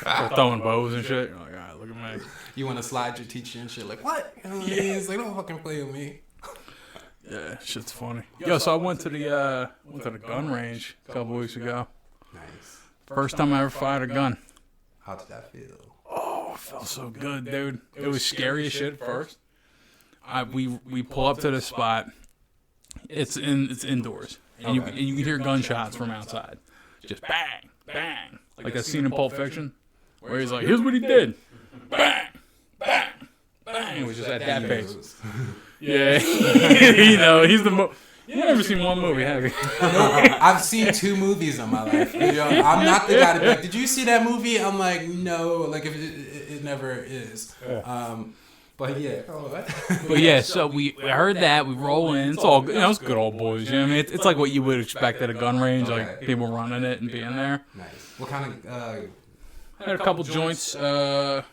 start throwing bows and shit. You're like, all right, look at me. You want to slide your teacher and shit, like, what? You know what I mean? It's like, don't fucking play with me. Yeah, shit's funny. Yo, so I went to the gun range a couple weeks ago. Nice. First time I ever fired a gun. How did that feel? Oh, it felt so good, dude. It was scary as shit at first. We pull up to the spot. It's indoors, and you can hear gunshots from outside, just bang, bang, like that scene in Pulp Fiction, where he's like, "Here's what he did, bang, bang, bang." It was just at that pace. Yeah, he's the You never seen one movie, have you? I've seen 2 movies in my life. I'm not the guy to be like, did you see that movie? I'm like, no, like if it never is. But yeah. But yeah, so we heard that, we roll in, it's all good, it's good old boys, you know what I mean? It's like what you would expect at a gun range, like people running it and being there. Nice. What kind of, I had a couple joints, a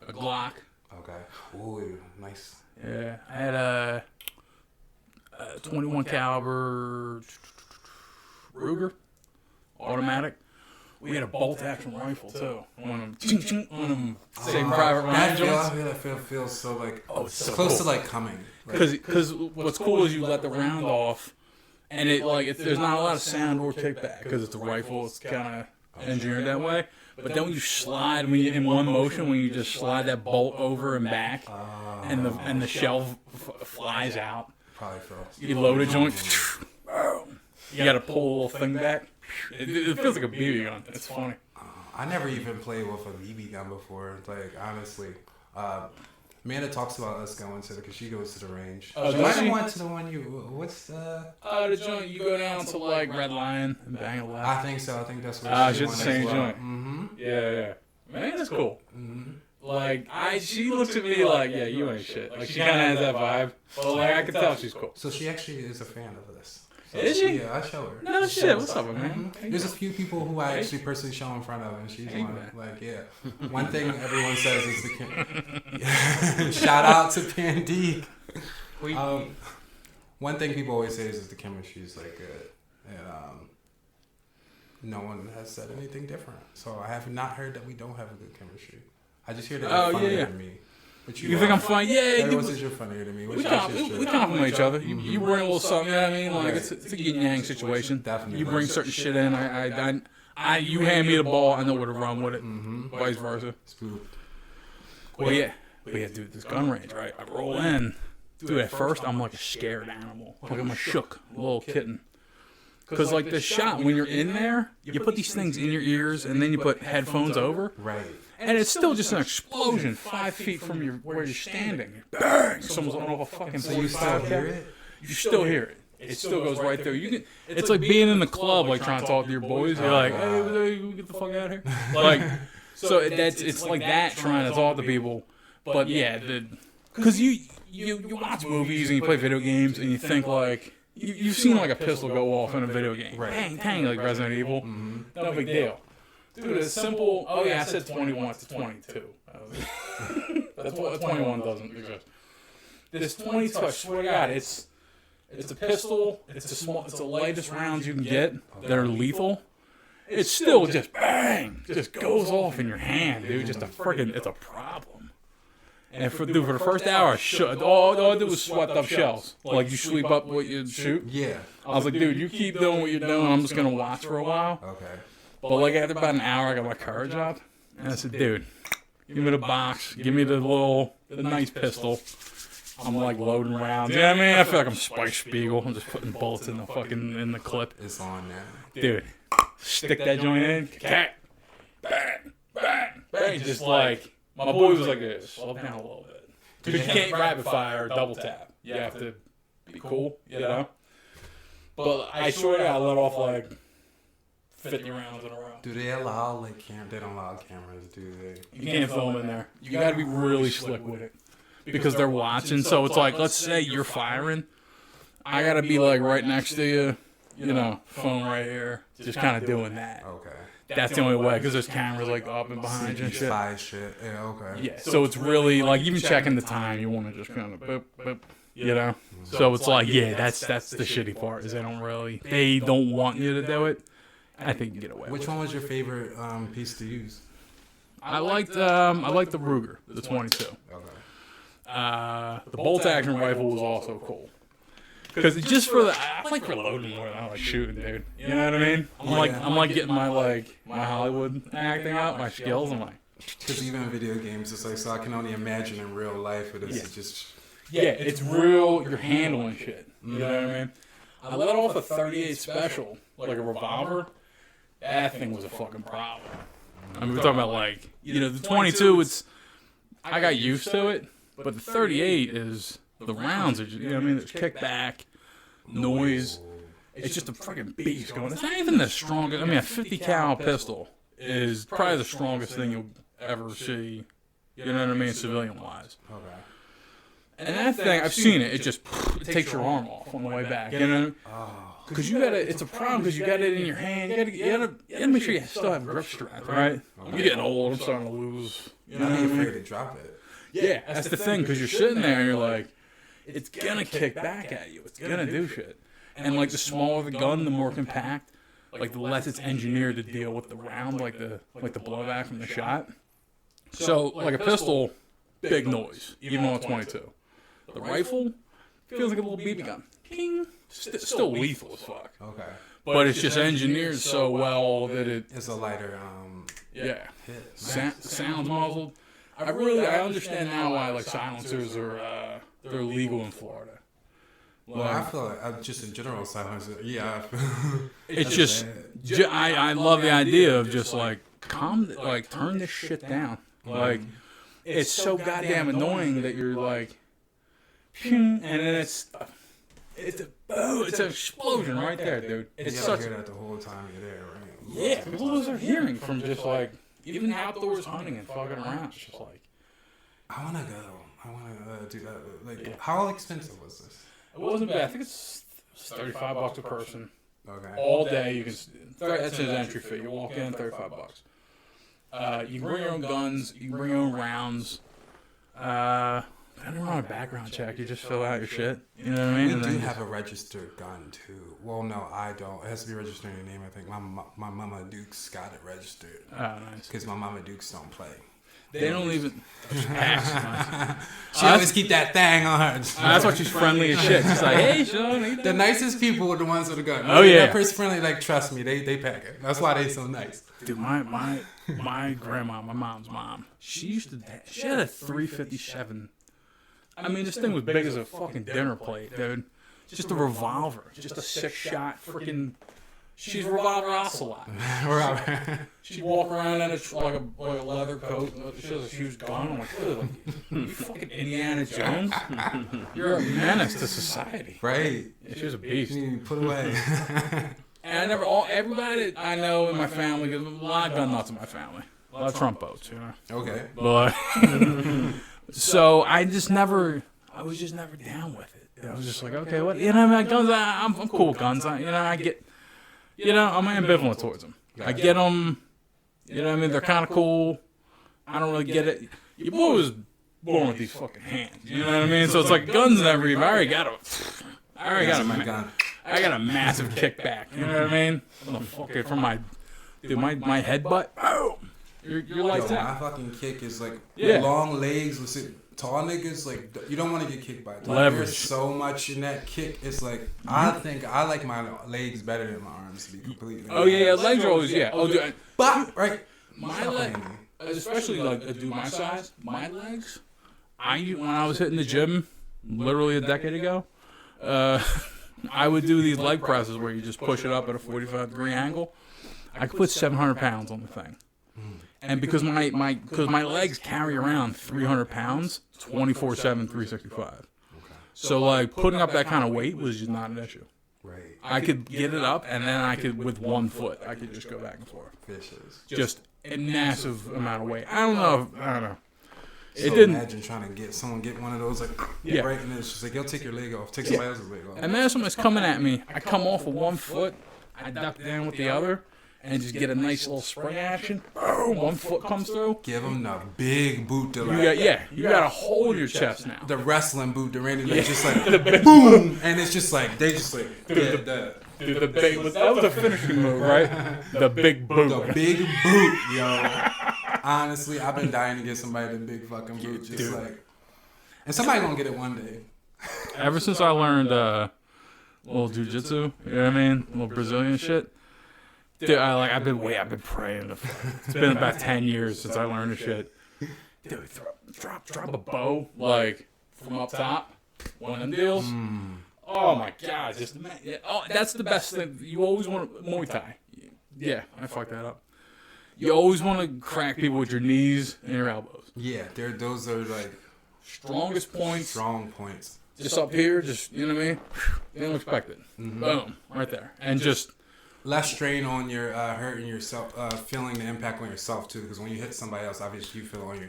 Glock. Okay. Ooh, nice. Yeah, I had a 21 caliber Ruger, automatic. We had a bolt-action rifle, too. One of them, Saving Private Ryan joints. That feels so, like, it's so close cool. to, like, coming. Because what's cool is you let the round off, and there's not a lot of sound or kickback, because it's a rifle, it's kind of engineered that way. But then when you slide, in one motion, when you just slide that bolt over and back, and the shell flies out, probably feels. You load a joint, you got to pull a little thing back. It feels like a BB gun. It's funny. I never even played with a BB gun before. Like, honestly. Amanda talks about us going to because she goes to the range. Oh, she might have went to the one what's the... the joint, you go down to, like, Red Lion and bang a left. I think so. I think that's what she went. It's the same joint. Mm-hmm. Yeah. Man, that's cool. Mm-hmm. Like, she looks at me like, yeah, you ain't shit. Like, she kind of has that vibe. But, like, I can tell she's cool. So she actually is a fan of this. So, is she? Yeah, I show her. No shit. What's up, man? Mm-hmm. There's a few people who I actually personally show in front of, and she's one. Like, yeah. One thing everyone says is the shout out to Pandy. One thing people always say is the chemistry is like good, and no one has said anything different. So I have not heard that we don't have a good chemistry. I just hear that you're funnier than me. But you think I'm funny? Yeah, everyone says you're funnier than me. We compliment each other. You bring a little something, you know what I mean? Like, it's a yin yang situation. Definitely. You bring certain shit in. You hand me the ball, I know where to run with it. Mm-hmm. Vice versa. Smooth. But yeah, dude, this gun range, right? I roll in. Dude, at first, I'm like a scared animal. Like I'm a shook little kitten. Because, like, the shot, when you're in there, you put these things in your ears, and then you put headphones over. Right. And it's still just an explosion 5 feet from where you're standing. Bang! Someone's on off a fucking. So you still hear it? You still hear it. It still goes right through. It's like being in the club, like trying to talk to your boys. You're like, hey, get the fuck out of here. Like, so it's like that trying to talk to people. But yeah, because you watch movies and you play video games and you think like you've seen like a pistol go off in a video game. Right. Bang, bang, like Resident Evil. Mm-hmm. No big deal. Dude, it's simple. Oh yeah, I said 21 to 22. That's what 21 doesn't exist. This 22, I swear to God, it's a pistol. It's the lightest rounds you can get that are lethal. It's still just bang, just goes off in your hand, dude. Just it's a problem. And for the first hour, all I did was swept up shells. Like you sweep up what you shoot. Yeah. I was like, dude, you keep doing what you're doing. I'm just gonna watch for a while. Okay. But like after about an hour, I got my courage up, and I said, dude, give me the box, give me the nice pistol. I'm like loading rounds. You know what I mean? I feel like I'm Spike Spiegel. I'm just putting bullets in the clip. It's on now. Dude, stick that joint in, cat, bang, bang, bang. Just like, my boy was like, slow down a little bit. Because you can't rapid fire or double tap. You have to be cool, you know? But I swear to God, I let off like 50 rounds in a row. Do they allow they don't allow cameras, do they? You can't film in there. You gotta be really slick with it. Because they're watching, so it's like, let's say you're firing. I gotta be like right next to you, phone right here, just kind of doing that. Okay. That's the only way, because there's cameras like up and behind you and shit. Shit. Yeah, okay. Yeah, so it's really like even checking the time, you want to just kind of boop, boop, So it's like, yeah, that's the shitty part is they don't want you to do it. I think you can get away. Which one was your favorite piece to use? I liked the Ruger, the 22. Okay. The bolt action rifle was also cool. Because just I like reloading more than I like shooting, dude. You know what I mean? I'm like getting my Hollywood acting out, my skills. I'm like, because even in video games, it's like, so I can only imagine in real life it is just. Yeah, it's real. You're handling shit. You know what I mean? I let off a 38 special, like a revolver. That thing was a fucking problem. I mean, we're talking about like, the 22. I got used to it, but the 38 is. The rounds are, there's kickback, noise. It's just a freaking beast going. It's not even the strongest. I mean, a 50 cal pistol is probably the strongest thing you'll ever see. You know what I mean, civilian wise. Okay. And that thing, I've seen it. It just takes your arm off on the way back. You know, because it's a problem because you got it in your hand. You gotta make sure you still have grip strength, right? I'm getting old. I'm starting to lose. You know what I mean? Afraid to drop it. Yeah, that's the thing because you're sitting there and you're like. It's gonna kick back at you. It's gonna do shit. And like the smaller the gun, the more compact. Like the less it's engineered to deal with the round, like the blowback from the shot. So like a pistol, big noise, even on a 22. The rifle feels like a little BB gun. Ping. Still lethal as fuck. Okay. But it's just engineered so well that it's a lighter hit. Sounds muzzled. I understand now why like silencers are they're legal in Florida. Well, I feel like just in general silencers. Yeah. It's just I love the idea of just like turn this shit down. Like it's so goddamn annoying that you're like, and then it's an explosion right there, dude. It's you hear that the whole time you're there, right? Yeah, people lose their hearing from just like even outdoors hunting and fucking around. It's just like I want to go. I want to do that. Like, how expensive was this? It wasn't bad. I think it's $35 a person. Okay. All day you can. That's his entry fee. You walk in, $35. You can bring your own guns. You can bring your own rounds. I don't run a background check. You just fill out your shit. You know what I mean? We do have a registered gun too. Well, no, I don't. It has to be registered in your name. I think my Mama Dukes got it registered. Oh, nice. Because my Mama Dukes don't play. They don't even. She always keep that thing on her. That's why she's friendly as shit. She's like, hey, Sean. The nicest people are the ones with the gun. Oh yeah. That person friendly, like trust me, they pack it. That's why they so nice. Dude, my grandma, my mom's mom, she had a 357. I mean, this thing was big as a fucking dinner plate, dude. Just a revolver, just a 6-shot freaking. She's revolver ocelot. She'd walk around in like a leather coat. She has a huge gun. I'm like, dude, you fucking Indiana Jones. You're a menace to society. Right. Yeah, she was a beast. You put away. And everybody that I know in my family, because a lot of gun nuts in my family. A lot of Trump votes, you know. Okay. But so I was just never down with it. I was just like, okay, what? You know, I mean, guns. I'm cool with guns. I get. I'm ambivalent towards them. I get them. You know what I mean? They're kind of cool. I don't really get it. Your boy was born with these fucking hands. You know what I mean? So it's like guns never even. I already got a massive kickback. You know what I mean? From my headbutt. Oh, you're like that. My fucking kick is like long legs with tall niggas. Like you don't want to get kicked by. Leverage. There's so much in that kick. It's like I think I like my legs better than my arms to be completely. Oh yeah, legs are always Oh, dude, right. My leg, especially like a dude my size, my legs. When I was hitting the gym, literally a decade ago, I would do these leg presses where you just push it up at a 45-degree angle. I could put 700 pounds on the thing. And because my legs carry around 300 pounds, 24/7, 365. Okay. So like putting up that kind of weight was just not an issue. Right. I could get it up, and then I could with one foot, I could just go back and forth. Fishes. Just a massive amount of weight. I don't know. It didn't. Imagine trying to get one of those right, and it's just like, yo, take your leg off, take somebody else's leg off. And then someone's coming at me. I come off with one foot, I duck down with the other, and just get a nice little spring action. Boom, one foot comes through. Give them the big boot. You gotta hold your chest now. The wrestling boot, the Randy, just like boom, and it's just like they just like the big, that was a finishing move, right? The big boot. The big boot, yo. Honestly, I've been dying to get somebody the big fucking boot, just like, and somebody gonna get it one day. Ever since I learned little jujitsu, you know what I mean, little Brazilian shit. Dude, I've been praying. It's been about 10 years since I learned this shit. Dude, drop a bow like from up top. One of them deals. Oh my God! That's the best thing. You always want Muay Thai. Yeah, I fucked that up. You always want to crack people with your knees and your elbows. Yeah, those are like strongest points. Strong points. Just up here, just you know what I mean. You don't expect it. Boom, right there, and just. Less strain on your hurting yourself, feeling the impact on yourself too. Because when you hit somebody else, obviously you feel on your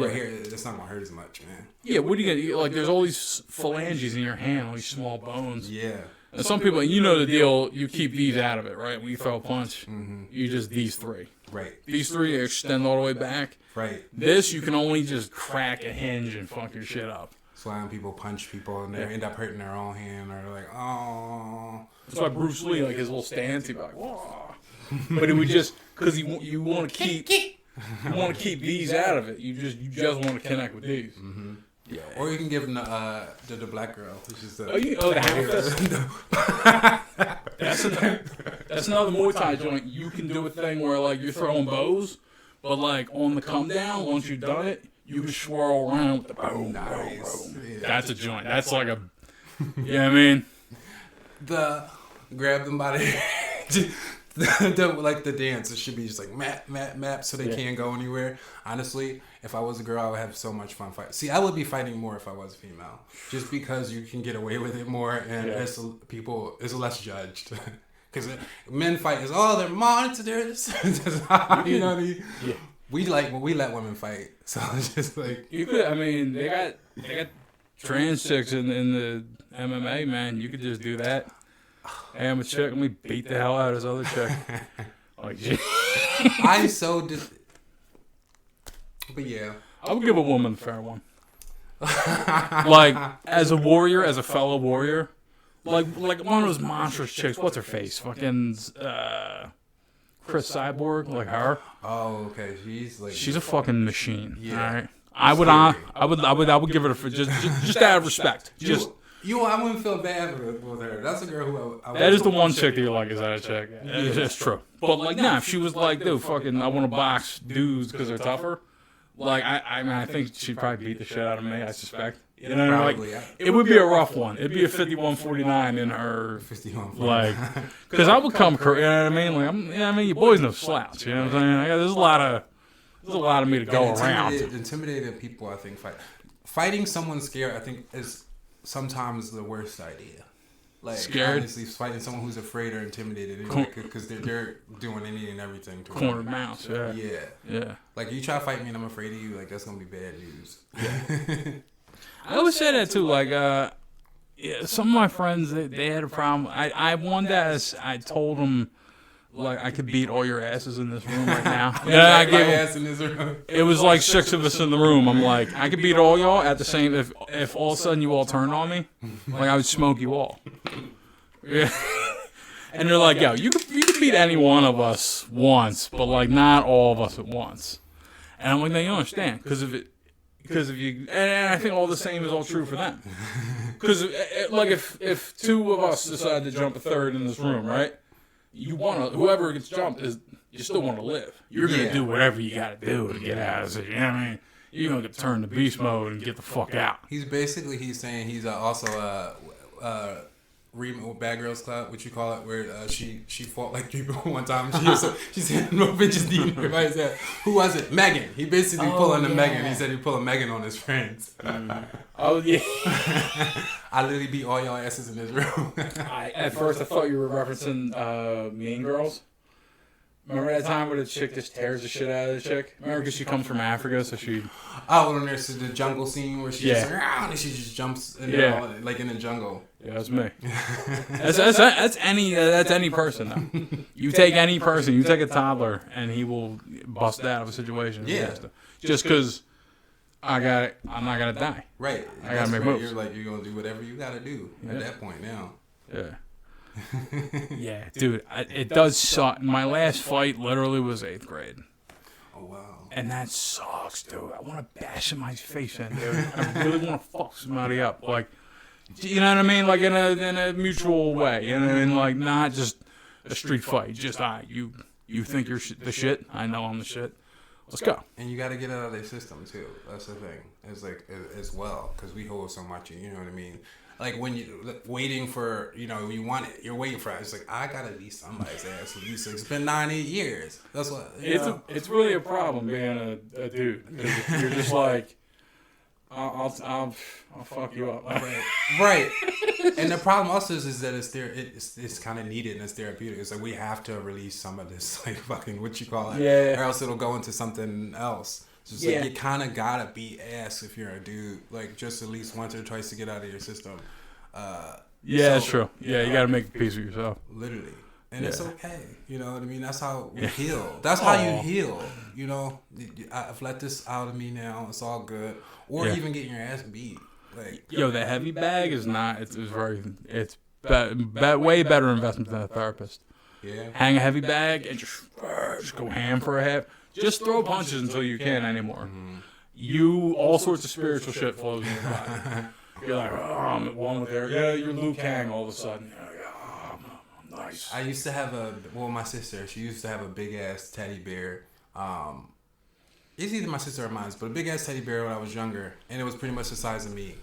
right here. It's not gonna hurt as much, man. Yeah, what do you get? Like, there's all these phalanges in your hand, all these small bones. Yeah. And some people, you know the deal. You keep these out of it, right? When you throw a punch, you just these three. Right. These three extend all the way back. Right. This you can only just crack a hinge and fuck your shit up. That's why when people punch people and they end up hurting their own hand, or like, oh. That's why Bruce Lee, like his little stance, he'd be like, whoa. But it would just, because you want to keep these out of it. You just want to connect with these. Yeah. Or you can give them the black girl, which is the the hammer fist. That's another Muay Thai joint. You can do a thing where like you're throwing bows, but like on the come down, once you've done it, you can swirl around with the boom. Nice. Boom. Yeah, that's a joint. That's like a, you know what I mean? Grab them by the like the dance. It should be just like map, so they can't go anywhere. Honestly, if I was a girl, I would have so much fun fighting. See, I would be fighting more if I was a female, just because you can get away with it more, and it's less judged. Because men fight is they're monsters. You know what I mean? Yeah. We let women fight, so it's just like you could. I mean, they got trans chicks in the MMA, man. You could just do that. Hey, I'm a chick. Let me beat the hell out of this other chick. Like, but yeah, I would give a woman a fair one. Like, as a warrior, as a fellow warrior, like one of those monstrous chicks. What's her face? Fucking Chris Cyborg, like her. Oh, okay. She's a fucking machine. Yeah. All right. I would give it a just out of respect. I wouldn't feel bad with her. That's a girl who that is the one chick that you like. Is that a chick? Yeah. That's true. But like, nah, if she was like, dude, fucking, I want to box dudes because they're tougher. Like, I mean, I think she'd probably beat the shit out of me. I suspect. You know, probably, like, it would be a rough one. It'd be a 51-49 in her, like, because I would come, you know what I mean? Like, your boy's no slouch. You know what I'm saying? There's a lot of me to go around. Intimidated people, I think, fighting someone scared, I think, is sometimes the worst idea. Like, scared? Honestly, fighting someone who's afraid or intimidated because they're doing any and everything to corner mouse. Yeah. Like, you try to fight me and I'm afraid of you, like, that's gonna be bad news. Yeah. I always say that too. Like, some of my friends, they had a problem. I won that. I told them, like, I could beat all your asses in this room right now. Yeah, I gave ass in this room. It was like 6 of us in the room. I'm like, I could beat all y'all at the same. If all of a sudden you all turned on me, like, I would smoke you all. Yeah. And they're like, yo, you could beat any one of us once, but like not all of us at once. And I'm like, no, you don't understand, because if you, and I think all the same is all true for them. Because like if 2 of us decide to jump a third in this room, right? Whoever gets jumped you still want to live. You're gonna do whatever you gotta do to get out of it. You know what I mean? You're gonna get turned to beast mode and get the fuck out. He's saying he's also Bad Girls Club, what you call it, where she fought like people one time. She said no bitches need everybody's head. Who was it? Megan. He basically pulling a Megan. He said he pulling Megan on his friends. Oh yeah. I literally beat all y'all asses in this room. At first I thought you were referencing Mean Girls. Remember that time where the chick just tears the shit out of the chick? Remember, because she comes from Africa, so she... Oh, when there's the jungle scene where she just, and she just jumps in there, like in the jungle. Yeah, that's me. that's any person, though. You take any person, you take a toddler, and he will bust out of a situation. Yeah. Just because I'm not going to die. Right. I got to make moves. You're like, you're going to do whatever you got to do at that point now. Yeah. Yeah, dude, it does suck. My last fight literally was 8th grade. Oh, wow. And that sucks, dude. I want to bash in my face in, dude. I really want to fuck somebody up. Like, you know what I mean? Like, in a mutual way. You know what I mean? Like, not just a street fight. Just, you think you're the shit. I know I'm the shit. Let's go. And you got to get out of their system, too. That's the thing. It's like, as well. Because we hold so much, you know what I mean? Like when you waiting for, you want it, you're waiting for it. It's like, I gotta be somebody's ass. At least it's been 9-8 years. That's what. It's really a problem being a dude. You're just like, I'll fuck you up. Right. And the problem also is that it's kind of needed and it's therapeutic. It's like we have to release some of this like fucking what you call it, or else it'll go into something else. Just like you kind of gotta beat ass if you're a dude, like just at least once or twice to get out of your system. That's true. Yeah, you gotta make a piece of yourself. Literally, and it's okay. You know what I mean? That's how we heal. That's how you heal. You know, I've let this out of me now. It's all good. Or even getting your ass beat. Like, the heavy bag is not. It's way better investment than a therapist. Yeah. Hang a heavy bag and just go ham for a half. Just throw punches until you can't anymore. Mm-hmm. All sorts of spiritual shit flows in your body. You're like, I'm at one with her. Yeah, you're Liu Kang all of a sudden. You're like, I'm nice. I used to have my sister, she used to have a big ass teddy bear. It's either my sister or mine, but a big ass teddy bear when I was younger, and it was pretty much the size of me.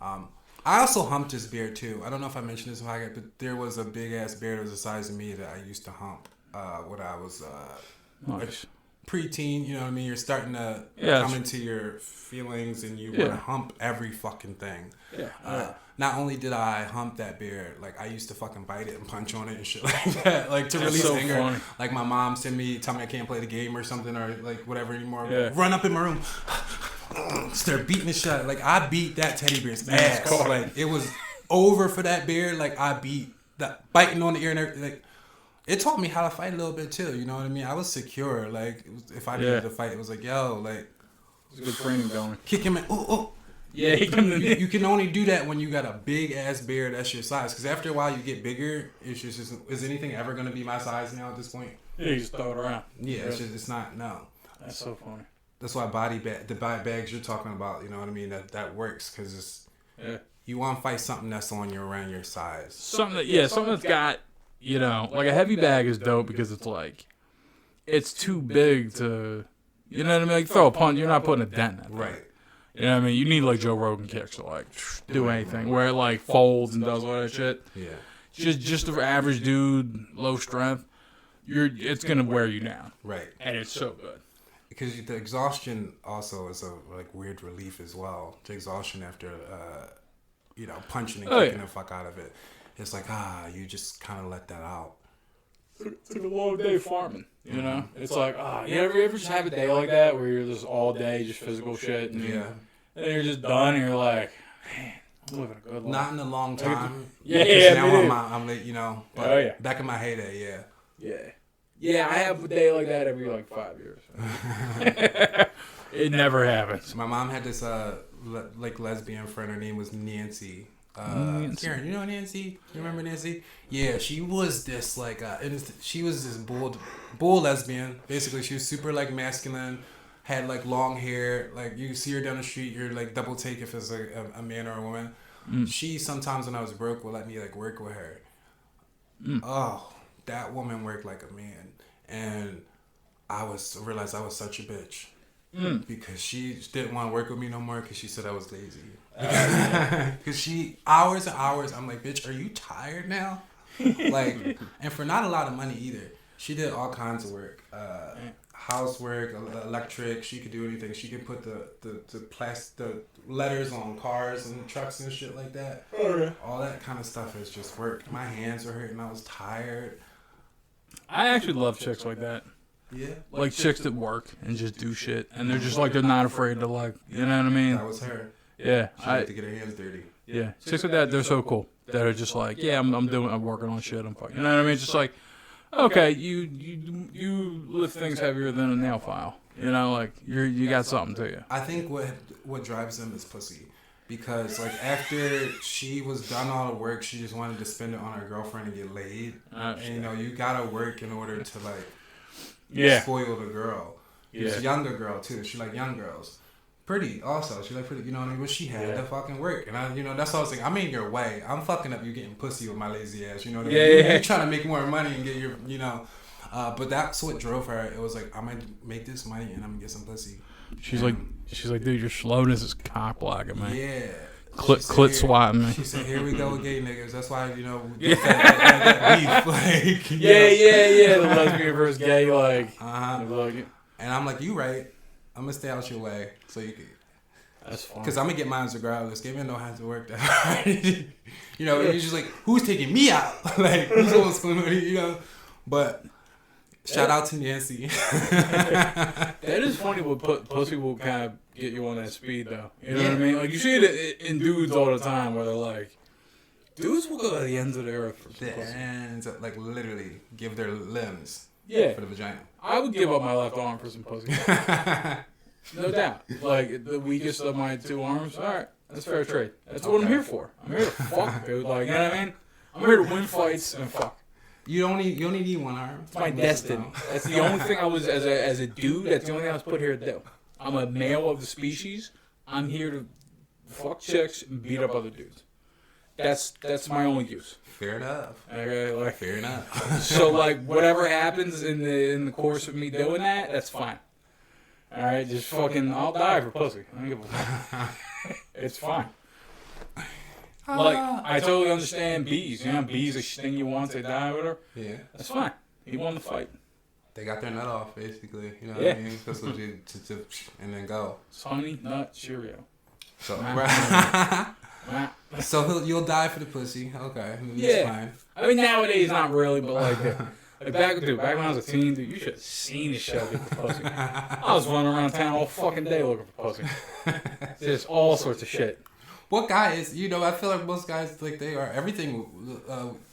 I also humped this bear too. I don't know if I mentioned this, but there was a big ass bear that was the size of me that I used to hump when I was nice. Preteen, you know what I mean? You're starting to come into your feelings and you want to hump every fucking thing. Yeah. Not only did I hump that bear, like I used to fucking bite it and punch on it and shit like that, like to release anger. Funny. Like my mom tell me I can't play the game or something or like whatever anymore. Yeah. Run up in my room, start beating the shit. Like I beat that teddy bear's ass. Like it was over for that bear. Like I beat that biting on the ear and everything. Like, it taught me how to fight a little bit too. You know what I mean? I was secure. Like if I needed to fight, it was like, yo, like it's good training going. Kick him in. Oh. Yeah, you can only do that when you got a big ass bear that's your size. Because after a while, you get bigger. It's just is anything ever gonna be my size now at this point? Yeah, you just throw it around. Yeah, it's not. No. That's so funny. That's why the bags you're talking about. You know what I mean? That works because it's you want to fight something that's around your size. Something that's got. Like a heavy bag is dope because it's like, it's too big to, you know what I mean? Like throw a punch, you're not putting a dent in it. Right. You know what I mean? You need like Joe Rogan kicks to like do anything where it like folds and does all that shit. Yeah. Just the average dude, low strength, it's gonna wear you down. Right. And it's so good. Because the exhaustion also is a like weird relief as well. The exhaustion after, punching and kicking the fuck out of it. It's like, you just kind of let that out. It's like a long day farming, you know? It's like, you ever just have a day like that where you're just all day, just physical shit, and then you're just done, and you're like, man, I'm living a good life. Not in a long time. Now I'm late, but back in my heyday, Yeah, I have a day like that every, 5 years. It never happens. My mom had this, lesbian friend. Her name was Nancy. Karen, you know Nancy? You remember Nancy? Yeah, she was this she was this bull lesbian. Basically, she was super masculine, had long hair. Like you see her down the street, you're double take if it's a man or a woman. She sometimes when I was broke would let me work with her. Oh, that woman worked like a man, and I realized I was such a bitch because she didn't want to work with me no more because she said I was lazy. Because she hours and hours, I'm like, bitch, are you tired now? And for not a lot of money either. She did all kinds of work, housework, electric. She could do anything. She could put the letters on cars and trucks and shit like that. All that kind of stuff is just work. My hands were hurting. I was tired. I actually love chicks like that. Yeah. Like chicks that work and just do shit, and they're just like they're not afraid to like, you know what I mean? That was her. Yeah, She had to get her hands dirty. Yeah, chicks like that, they're so cool. That are just like, yeah, I'm working on shit. I'm fucking, you know what I mean? Just like, okay, you lift things heavier than a nail file. You know, like you got something to you. I think what drives them is pussy, because like after she was done all the work, she just wanted to spend it on her girlfriend and get laid. And you know, you gotta work in order to like spoil the girl. She's a younger girl too. She like young girls. Pretty also. She like pretty, you know what I mean? But she had to fucking work. And I, you know, that's all I was saying. I'm in your way. I'm fucking up you getting pussy with my lazy ass. You know what I mean? You're trying to make more money and get your, you know. But that's what drove her. It was like, I'm going to make this money and I'm going to get some pussy. She's like, dude, your slowness is cock blocking me. Yeah. Clit swatting me. She said, here we go with gay niggas. That's why, you know, that beef. Like, the lesbian versus gay, like. And I'm like, you right. I'm going to stay out your way so you can. That's fine. Because I'm going to get mine regardless. Gay men don't have to work that hard. You know, it's just like, who's taking me out? Like, who's going to spoon with you know? But shout out to Nancy. That is funny what pussy will kind of get you on that speed, though. You know what I mean? Like, you see it in dudes all the time where they're like, dudes will go to the ends of the earth for The ends, like literally give their limbs for the vagina. I would give up my left arm for some pussy. No doubt. Like, the weakest of my two arms, all right, that's fair trade. That's what I'm here for. I'm here to fuck, dude. Like, you know what I mean? I'm here to win fights and fuck. You only need one arm. It's my destiny. That's the only thing I was, as a dude, that's the only thing I was put here to do. I'm a male of the species. I'm here to fuck chicks and beat up other dudes. That's my only use. Fair enough. Okay, like fair enough. So like whatever happens in the course of me doing that, that's fine. All right, just fucking I'll die for pussy. I don't give a fuck. It's fine. Like I totally understand bees. You know, bees they sting you once, they die with her. Yeah, that's fine. He won the fight. They got their nut off, basically. You know what I mean? That's what you and then go. Honey nut Cheerio. So, so you'll die for the pussy. Okay. Yeah. Fine. I mean, nowadays, not really, but like back when I was a teen, dude, you should have seen the show for pussy. I was running around town all fucking day looking for pussy. Just all sorts of shit. What guy is, you know, I feel like most guys, like, they are, everything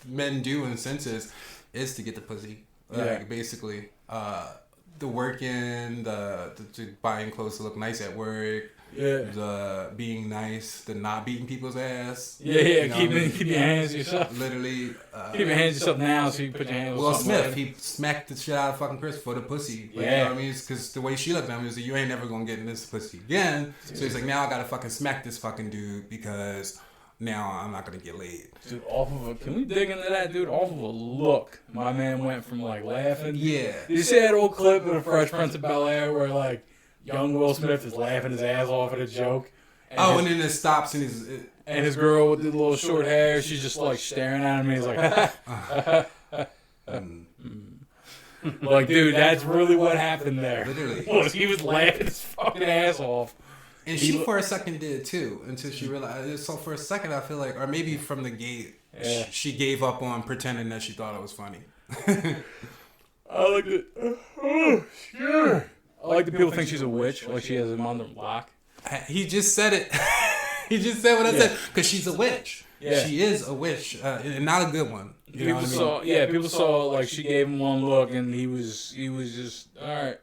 men do in a sense is to get the pussy. Like, basically. The working, the buying clothes to look nice at work. Yeah. The being nice, the not beating people's ass. Yeah, you know keep your hands to yourself. Literally. Keep your hands to yourself now so you can put your hands on something. Will Smith, he smacked the shit out of fucking Chris for the pussy. Like, you know what I mean? Because the way she looked at him is like, you ain't never gonna get in this pussy again. So he's like, now I gotta fucking smack this fucking dude because now I'm not gonna get laid. Dude, can we dig into that, dude? Off of a look, my man went from like laughing. Yeah. Did you see that old clip of the Fresh Prince of Bel-Air where like young Will Smith is laughing his ass off at a joke? And then it stops and his girl with the little short hair, she's just like staring at him and he's like, like, dude, that's really what happened there. Literally. He was laughing his fucking ass off. And she for a second did too, until she realized. So for a second, I feel like, or maybe from the gate, she gave up on pretending that she thought it was funny. I like it. Oh, sure. I like the people think she's a witch, like she has him on the lock. He just said it. He just said what I said, because she's a witch. Yeah. She is a witch, and not a good one. People saw like she gave him one look, and he was just all right.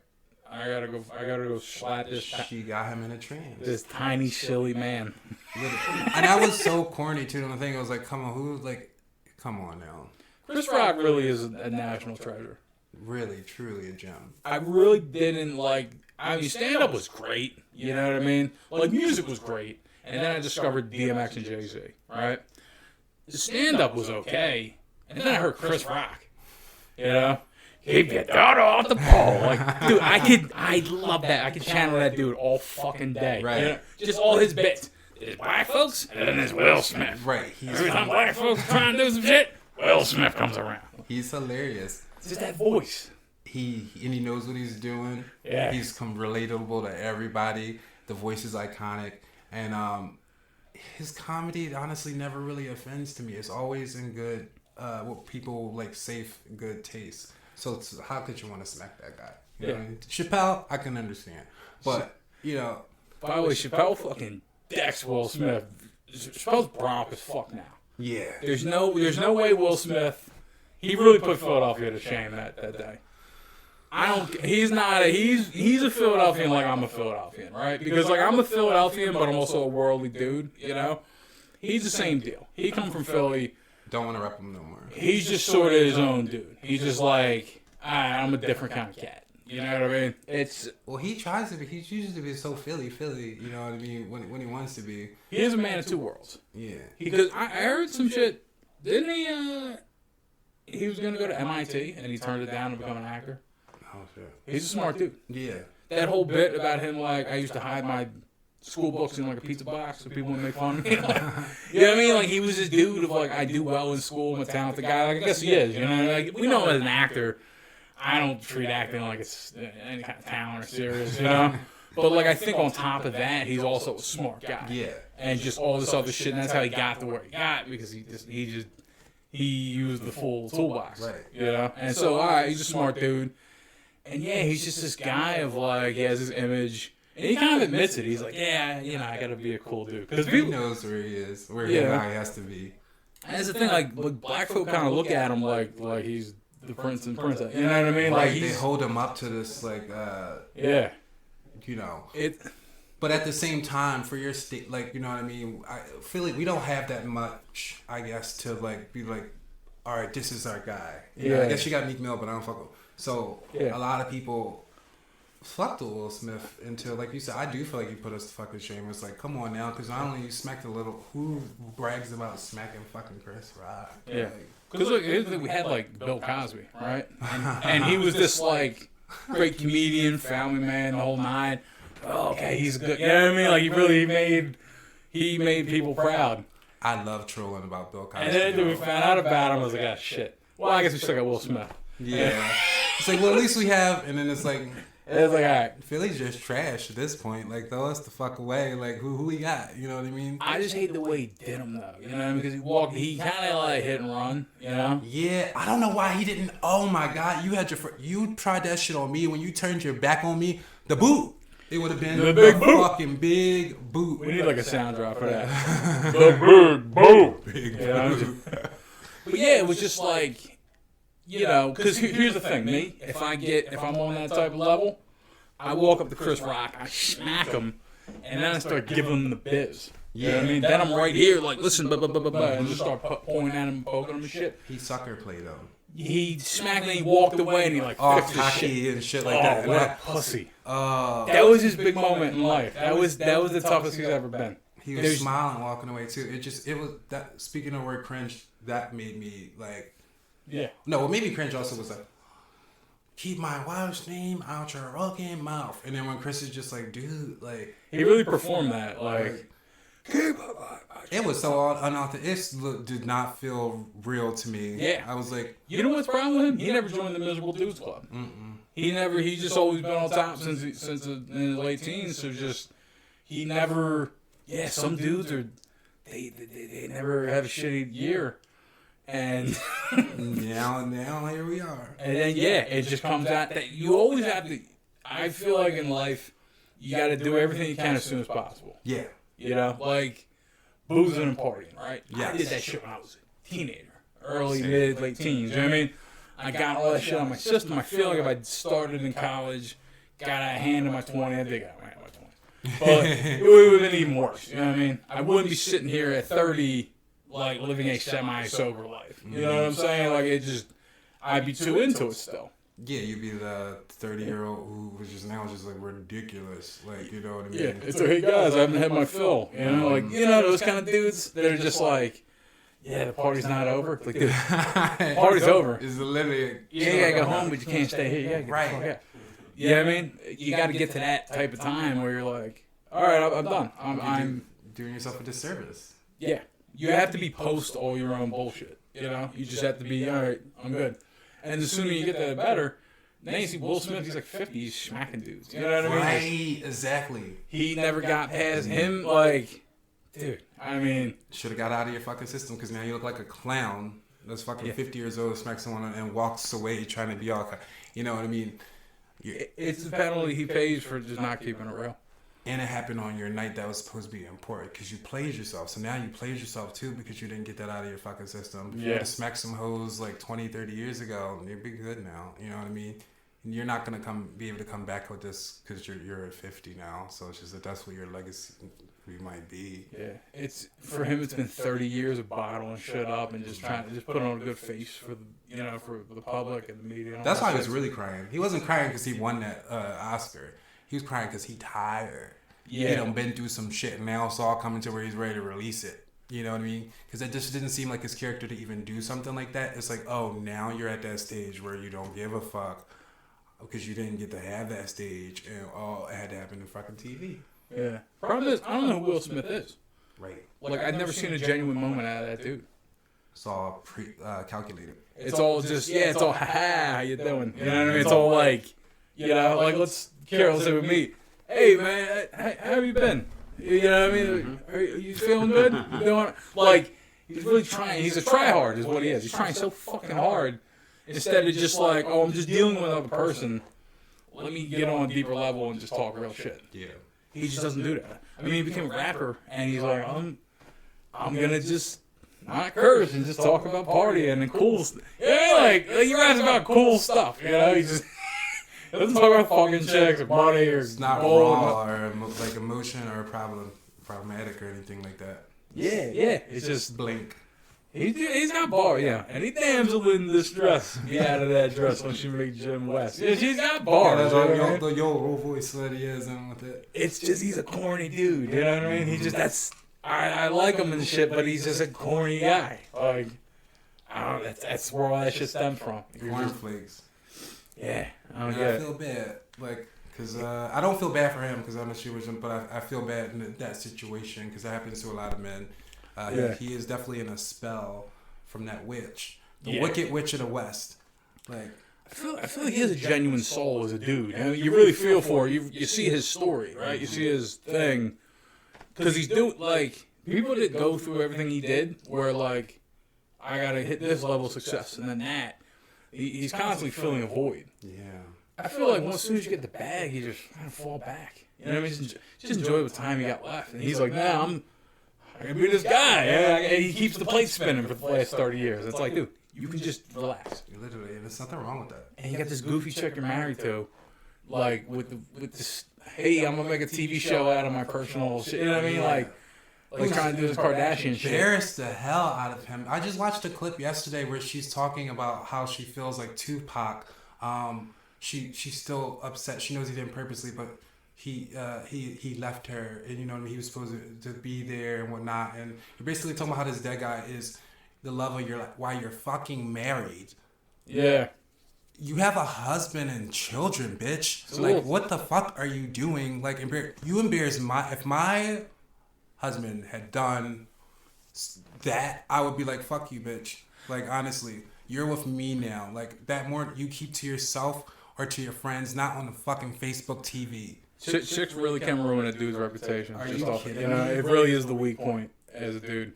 I gotta go slap this. She got him in a trance. This tiny, silly man. And that was so corny too. The thing I was like, come on now. Chris Rock really is a national treasure. Really, truly a gem. I really didn't like. I mean, stand up was great. You know what I mean? Like music was great, and then I discovered DMX and Jay-Z. Right? The stand up was okay, and then I heard Chris Rock. You know. Keep your daughter off the pole. Like, dude, I love that. I could channel that dude all fucking day. Right. You know, just all his bits. There's black folks, and then there's Will Smith. Right. Every time black folks are trying to do some shit, Will Smith comes around. He's hilarious. It's just that voice. He knows what he's doing. Yeah. He's relatable to everybody. The voice is iconic. And his comedy, honestly, never really offends to me. It's always in good, what people like, safe, good taste. So how could you want to smack that guy? You know what I mean? Chappelle, I can understand, but you know. By the way, Chappelle fucking decks Will Smith. Chappelle's Bronx as fuck now. Yeah. There's no way Will Smith. He really put Philadelphia to shame that day. He's a Philadelphian like I'm a Philadelphian, right? Because like I'm a Philadelphian, but I'm also a worldly dude, you know? He's the same deal. He come from Philly. Don't want to rep him no more. He's just sort of his own dude. He's just like, I'm a different kind of cat. You know what I mean? He tries to be. He chooses to be so Philly. You know what I mean? When he wants to be. He is a man of two worlds. Yeah. Because I heard some shit. Didn't he? He was gonna go to MIT and he turned it down to become an actor. Oh shit. He's a smart dude. Yeah. That whole bit about him, like I used to hide my school books in like a pizza box so people wouldn't make fun of me. Like, you know what I mean? Like he was this dude of like I do well in school. I'm a talented guy. Like I guess he is. You know, like we know him as an actor. I don't treat acting like it's any kind of talent or serious, you know? But, like, I think on top of that, he's also a smart guy. Yeah. And just all this other shit, and that's how he got to where he got, because he used the full toolbox. Right. You know? And so, all right, he's a smart dude. And, yeah, he's just this guy of, like, he has his image. And he kind of admits it. He's like, yeah, you know, I got to be a cool dude. Because he knows where he is, where he has to be. And that's the thing, like black folk kind of look at him like he's the prince and princess. You know what I mean? Like they hold him up to this, like, you know. But at the same time, for your state, like, you know what I mean? Philly, we don't have that much, I guess, to, like, be like, all right, this is our guy. You know, I guess you got Meek Mill, but I don't fuck with him. So, a lot of people fucked with Will Smith until, like you said, I do feel like he put us to fucking shame. It's like, come on now, because not only you smacked a little, who brags about smacking fucking Chris Rock? Yeah. Because look, we had like Bill Cosby, right? And he was this like great comedian, family man, the whole nine. Oh, okay, he's good. You know what I mean? Like he made people proud. I love trolling about Bill Cosby. And then we found out about him. I was like, ah, shit. Well, I guess we still got Will Smith. Yeah. It's like, well, at least we have, and then it's like. It's like, all right. Philly's just trash at this point. Like, throw us the fuck away. Like, who we got? You know what I mean? I just hate the way he did him, though. You know what I mean? Because he kind of like hit and run, you know? Yeah. I don't know why he didn't. Oh, my God. You tried that shit on me. When you turned your back on me, the boot. It would have been the big fucking big boot. We need like a sound drop for that. The big boot. Big boot. But yeah, it was just like... You know, because here's the thing, me, if I'm on that type of level, I walk up to Chris Rock, I smack him, and then I start giving him the biz. You know what I mean? Then I'm right here, like, listen, and just start pointing at him and poking him and shit. He sucker played though. He smacked me, he walked away, and he like fixed his shit. And shit like that. What a pussy. That was his big moment in life. That was the toughest he's ever been. He was smiling walking away too. It was that. Speaking of word cringe, that made me like. Yeah. No, what made me cringe also was like, keep my wife's name out your fucking mouth. And then when Chris is just like, dude, like. He really performed that. Like, keep it was so unauthentic. It did not feel real to me. Yeah. I was like. You know what's the problem with him? He never joined the Miserable Dudes Club. He's just always been on top since in his late teens. So he never. Yeah, some dudes they never have a shitty year. And now here we are. And then it just comes out that you always have to. I feel like in life, you got to do everything you can as soon as possible. Yeah. You know, like boozing and partying, right? Yes. I did that shit when I was a teenager, early, mid, late teens. You know what I mean? I got all that shit on my system. I feel like if I started in college, got a hand in my 20s, I think I went in my 20s. But it would have been even worse. You know what I mean? I wouldn't be sitting here at 30. Like living a semi-sober life. You know what I'm saying? Like I'd be too into it still. Yeah, you'd be the 30-year-old who was just now just like ridiculous. Like, you know what I mean? Yeah, it's like, hey guys, I haven't had my fill. You know, like, you know those kind of dudes that are just like, yeah, the party's not over. Like, dude, the party's over. It's literally you gotta go home, but you can't stay here. Yeah, right. You know what I mean? You got to get to that type of time where you're like, all right, I'm done. I'm doing yourself a disservice. Yeah. You have to be post all your own bullshit. You know? You just have to be, all right, I'm good. And the sooner you get that, the better. Now you see Will Smith, he's like 50, he's smacking dudes. You know what I mean? Right, exactly. He never got past him, like, dude, I mean. Should have got out of your fucking system because now you look like a clown. that's fucking 50 years old, smacks someone and walks away trying to be all, you know what I mean? It's the penalty he pays for just not keeping it real. And it happened on your night that was supposed to be important because you played yourself. So now you played yourself too because you didn't get that out of your fucking system. If you had to smack some hoes like 20, 30 years ago, you'd be good now. You know what I mean? You're not going to be able to come back with this because you're at 50 now. So it's just that that's what your legacy might be. Yeah. It's for him, it's been 30 years of bottling shit up and just trying to just put on a good face for the, for the public and the media. And that's why he was really crying. He wasn't crying because he won that Oscar. He was crying because he tired. Yeah. He done been through some shit and now it's all coming to where he's ready to release it. You know what I mean? Because it just didn't seem like his character to even do something like that. It's like, oh, now you're at that stage where you don't give a fuck because you didn't get to have that stage and all it had to happen in fucking TV. Yeah. Problem is, I don't know who Will Smith is. Right. Like, I've never seen a genuine moment out of that dude. It's all calculated. It's all just, it's all, ha, how you doing? You know what I mean? It's all like, like, Carol said with me, hey, man, how have you been? You know what I mean? Are you feeling good? You doing, like, he's really trying. He's a tryhard is what he is. He's trying so fucking hard instead of just like, oh, I'm just dealing with another person. Let me get on a deeper level and just talk real shit. Yeah. He just doesn't do that. I mean, he became a rapper, and he's like, I'm going to just not curse and just talk about partying and cool stuff. Yeah, like, he raps about cool stuff, He just... It doesn't talk about fucking chicks or money or it's not raw or like emotion or problematic or anything like that. Yeah. It's just blink. He's got bars, Any damsel in distress be out of that dress when she meet Jim West. Yeah, she's got bars. Yeah, the old voice that he is and with it. It's just he's a corny dude. You know what I mean? He just I like him and shit, but he's just a corny guy. Like I don't know. That's where all that shit stems from. Cornflakes. Yeah, I feel bad, like, because I don't feel bad for him because I'm a sure with him, but I feel bad in that situation because that happens to a lot of men. He is definitely in a spell from that witch, the Wicked Witch of the West. Like, I feel like he has a genuine soul as a dude. I mean, you really feel for it. You see his story, right? You see his thing because he's doing like people that go through everything he did, where like I gotta hit this level of success and then that. He's constantly filling a void. Yeah. I feel like as soon as you get the bag, you just kind of fall back. You know what I mean? Just enjoy the time you got left. And he's like, nah, I'm going to be this guy. And he keeps the plate spinning for the last 30 years. It's like, dude, you can just relax. Literally, there's nothing wrong with that. And you got this goofy chick you're married to, like, with this, hey, I'm going to make a TV show out of my personal shit. You know what I mean? Like trying to do this Kardashian shit. Embarrassed the hell out of him. I just watched a clip yesterday where she's talking about how she feels like Tupac. She's still upset. She knows he didn't purposely, but he left her, and you know what I mean. He was supposed to be there and whatnot. And you're basically talking about how this dead guy is the love of your life while you're fucking married. Yeah. You have a husband and children, bitch. So like, what the fuck are you doing? Like, you embarrass if my husband had done that, I would be like, fuck you, bitch. Like, honestly, you're with me now. Like, that more you keep to yourself or to your friends, not on the fucking Facebook TV. Chicks really can ruin a dude's reputation. Are you kidding me? It really is the weak point as a dude.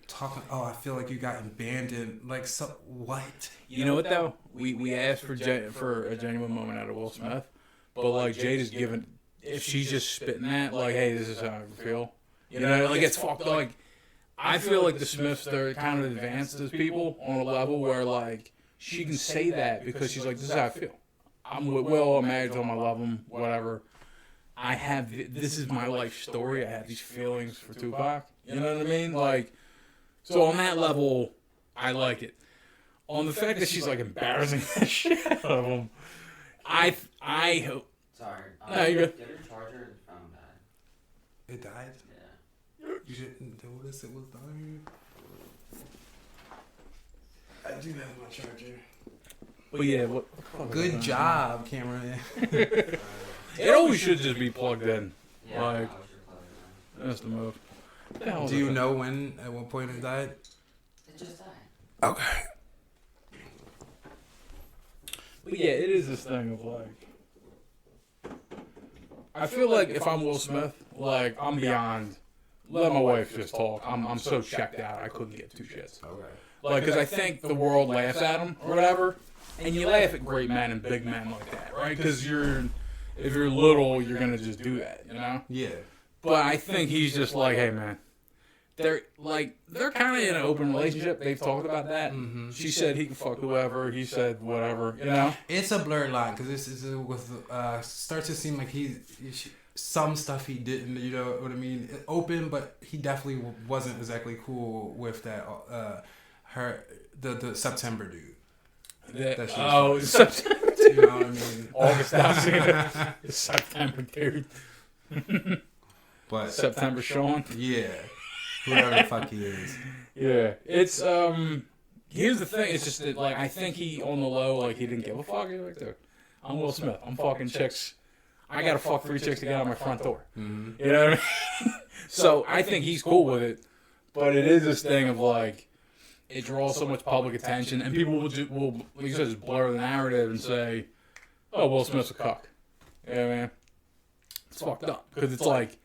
I feel like you got abandoned. Like, so what? You know what though? We asked for a genuine moment out of Will Smith, but like Jade is given, if she's just spitting that, like, hey, this is how I feel. You know, like it's fucked up. Like, I feel like the Smiths, they're kind of advanced as people on a level where, like, she can say that because she's like, this is how I feel. I'm with Will, I'm married to him, I love him, whatever. This is my life story. I have these feelings for Tupac. You know what I mean? Like, so on that level, I like it. On the fact that she's, like, embarrassing the shit out of him, I hope. Sorry. No, you're good. Get her charger, the phone died. It died? You didn't notice it was dying. I do have my charger. But yeah, good job, Cameron. It always should just be plugged in. Yeah, like, that's the move. Do you know at what point it died? It just died. Okay. But yeah, it is this thing of like, I feel like if I'm Will Smith, like, I'm beyond let my wife just talk. I'm so checked out. I couldn't give two shits. Okay. Like, because I think the world laughs at him or whatever, and you laugh at great men and big men like that, right? Because if you're little, you're gonna just do that, you know? Yeah. But I think he's just like, hey man, they're kind of in an open relationship. They've talked about that. Mm-hmm. She said he can fuck whoever. He said whatever, you know? It's a blurred line because this is with starts to seem like some stuff he didn't, you know what I mean? Open, but he definitely wasn't exactly cool with that. The September dude. September. You know what I mean? August. September dude. But September Sean. Yeah. Whoever the fuck he is. Yeah. It's here's the thing, it's just that like I think he on the low, like he didn't give a fuck. He's like, dude, I'm Will Smith. I'm fucking chicks. I gotta fuck 3 chicks to get out my front door. Mm-hmm. You know what I mean? So I think he's cool with it. But it is this thing of like it draws so much public attention and people will like you said, just blur the narrative and say, oh, Will Smith's a cuck. You know what I mean? It's fucked up. Because it's like,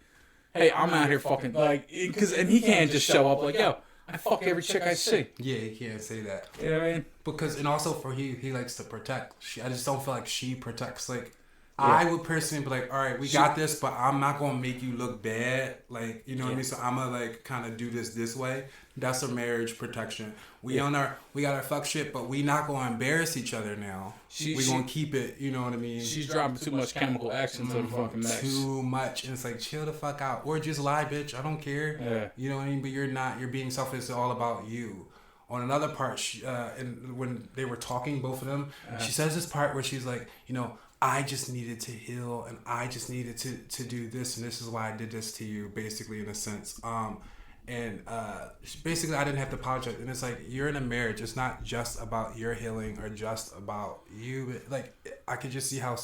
hey, I'm out here fucking, like, and he can't just show up like, yo, I fuck every chick I see. Yeah, he can't say that. You know what I mean? Because, and also for he likes to protect. I just don't feel like she protects. Like, Yeah. I would personally be like, all right, we got this, but I'm not going to make you look bad. Like, you know what I mean? So I'm going to, like, kind of do this way. That's a marriage protection. We got our fuck shit, but we not going to embarrass each other now. We going to keep it, you know what I mean? She's dropping too much chemical X into the fucking mix. Too much. And it's like, chill the fuck out. Or just lie, bitch. I don't care. Yeah. You know what I mean? But you're being selfish. It's all about you. On another part, and when they were talking, both of them, she says this part where she's like, you know, I just needed to heal and I just needed to do this and this is why I did this to you, basically, in a sense. Basically, I didn't have to apologize. And it's like, you're in a marriage. It's not just about your healing or just about you. Like, I could just see how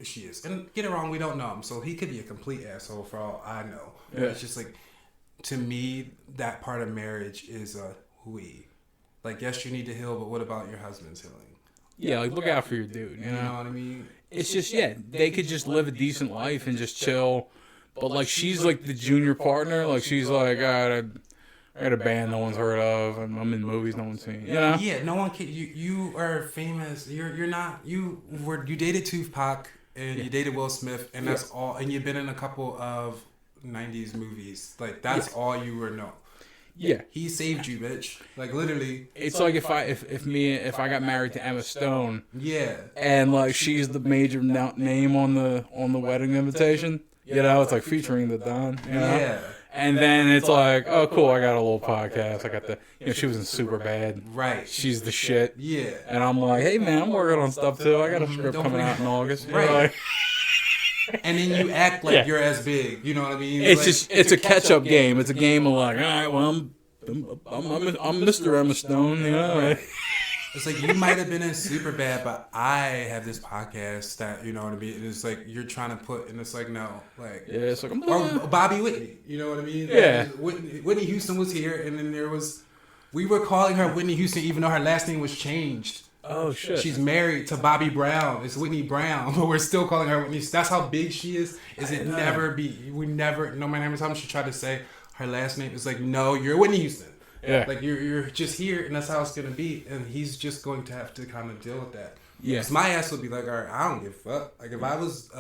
she is. And get it wrong, we don't know him. So he could be a complete asshole for all I know. Yeah. It's just like, to me, that part of marriage is a we. Like, yes, you need to heal, but what about your husband's healing? Yeah, like, look out for your dude, you You know? know what I mean? It's just, yeah, they could just live a decent life and just chill. But, like, she's, like, the junior partner. Like, she's like, I got a band no one's heard of. I'm in movies no one's seen. You know? Yeah, no one can. You are famous. You're not. You dated Tupac and you dated Will Smith, and that's all. And you've been in a couple of 90s movies. Like, that's all you were known. Yeah. He saved you, bitch. Like, literally. It's like if I got married to Emma Stone. Yeah. And like she's the major name on the wedding invitation. You know, it's like featuring the Don. You know? Yeah. And then it's like, oh cool, I got a little podcast. I got she was in Superbad. Right. She's the shit. Yeah. And I'm like, hey man, I'm working on stuff too. I got a script coming out in August. Right. Like, and then you act like you're as big. You know what I mean? It's like, it's a catch up game. It's a game of like, all right, well I'm Mr. Emma Stone. You know. It's like, you might have been in Superbad, but I have this podcast that, you know what I mean? And it's like, you're trying to put, and it's like, no. Like, yeah, it's like, or Bobby Whitney, you know what I mean? Yeah. Like, Whitney Houston was here, and then we were calling her Whitney Houston even though her last name was changed. Oh, shit. She's married to Bobby Brown. It's Whitney Brown, but we're still calling her Whitney. That's how big she is. No matter how many times she tried to say her last name, it's like, no, you're Whitney Houston. Yeah. Like, you're just here, and that's how it's going to be. And he's just going to have to kind of deal with that. Yeah. Because my ass would be like, all right, I don't give a fuck. Like, if I was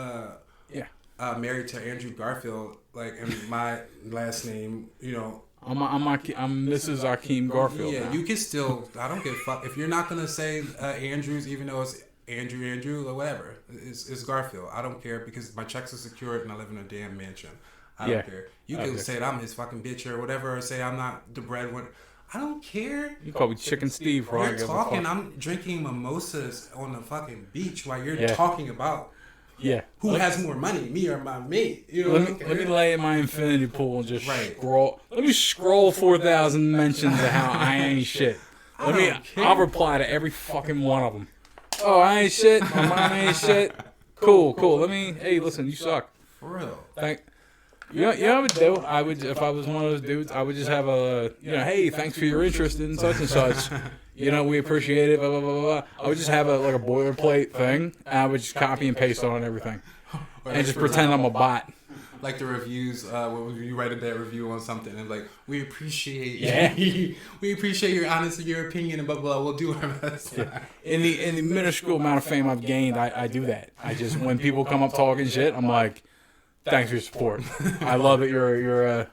married to Andrew Garfield, like, and my last name, you know. I'm Mrs. Akeem Garfield. Yeah, now. you can still, I don't give a fuck. If you're not going to say Andrews, even though it's Andrew, or whatever, it's Garfield. I don't care because my checks are secured and I live in a damn mansion. I don't care. You can say that I'm his fucking bitch or whatever, or say I'm not the breadwinner. I don't care. You call me Chicken Steve, right? You're talking. I'm drinking mimosas on the fucking beach while you're Yeah. talking about who has more money, me or my mate. You know, let me lay in my infinity pool and just Right. scroll. Let me scroll 4,000 mentions of how I ain't shit. I'll reply to every fucking one of them. Oh, I ain't shit. My mom ain't shit. Cool. Hey, listen, you suck. For real. You know what I would do? If I was one of those dudes, I would just have hey, thanks for your interest in such and such. You know, we appreciate it, blah, blah, blah, blah. I would just have a boilerplate thing, and I would just copy and paste on everything. And just pretend I'm a bot. like the reviews, when you write a bad review on something, and like, we appreciate we appreciate your honesty, your opinion, and blah blah. We'll do our best. In the minuscule amount of fame I've gained, I do that. I just, when people come up talking shit, I'm like, thanks for your support. I love it. You're a,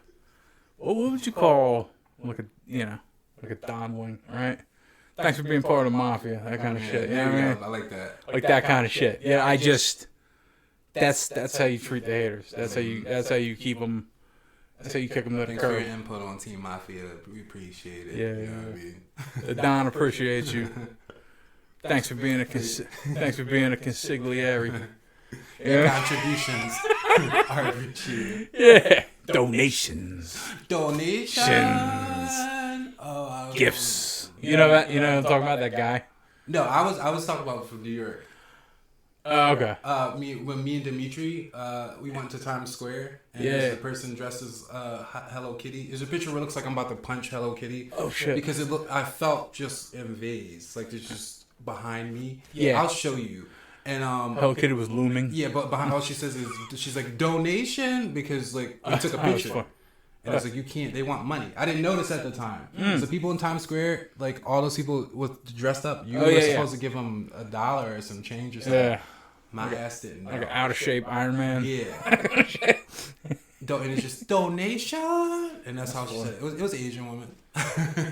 what would you call like a Don wing, right? Thanks for being part of the mafia, that kind of shit. You know what I mean? I like that. Like that kind of shit. Yeah, I just, that's how you treat the haters. That's how you keep them. That's how you kick them to the Thanks for curb. your input on Team Mafia. We appreciate it. Yeah, you know what I mean? The Don appreciates you. Thanks for being a consigliere. Your contributions are appreciated. Yeah. Donations. Gifts. You know what I'm talking about, that guy? No, I was talking about from New York. Oh, okay. When me and Dimitri, we went to Times Square, and there's a person dressed as Hello Kitty. There's a picture where it looks like I'm about to punch Hello Kitty. Oh shit! Because I felt just invased, like it's just behind me. Yeah, I'll show you. And Hello Kitty was looming. Yeah, but behind all she says is she's like donation, because like we took a picture. And it's like, you can't, they want money. I didn't notice at the time. So people in Times Square, like all those people with dressed up, you were supposed to give them $1 or some change or something. Yeah. My ass didn't know. Like an out of shape Iron Man. Yeah. And it's just donation. And that's how she said it. It was an Asian woman.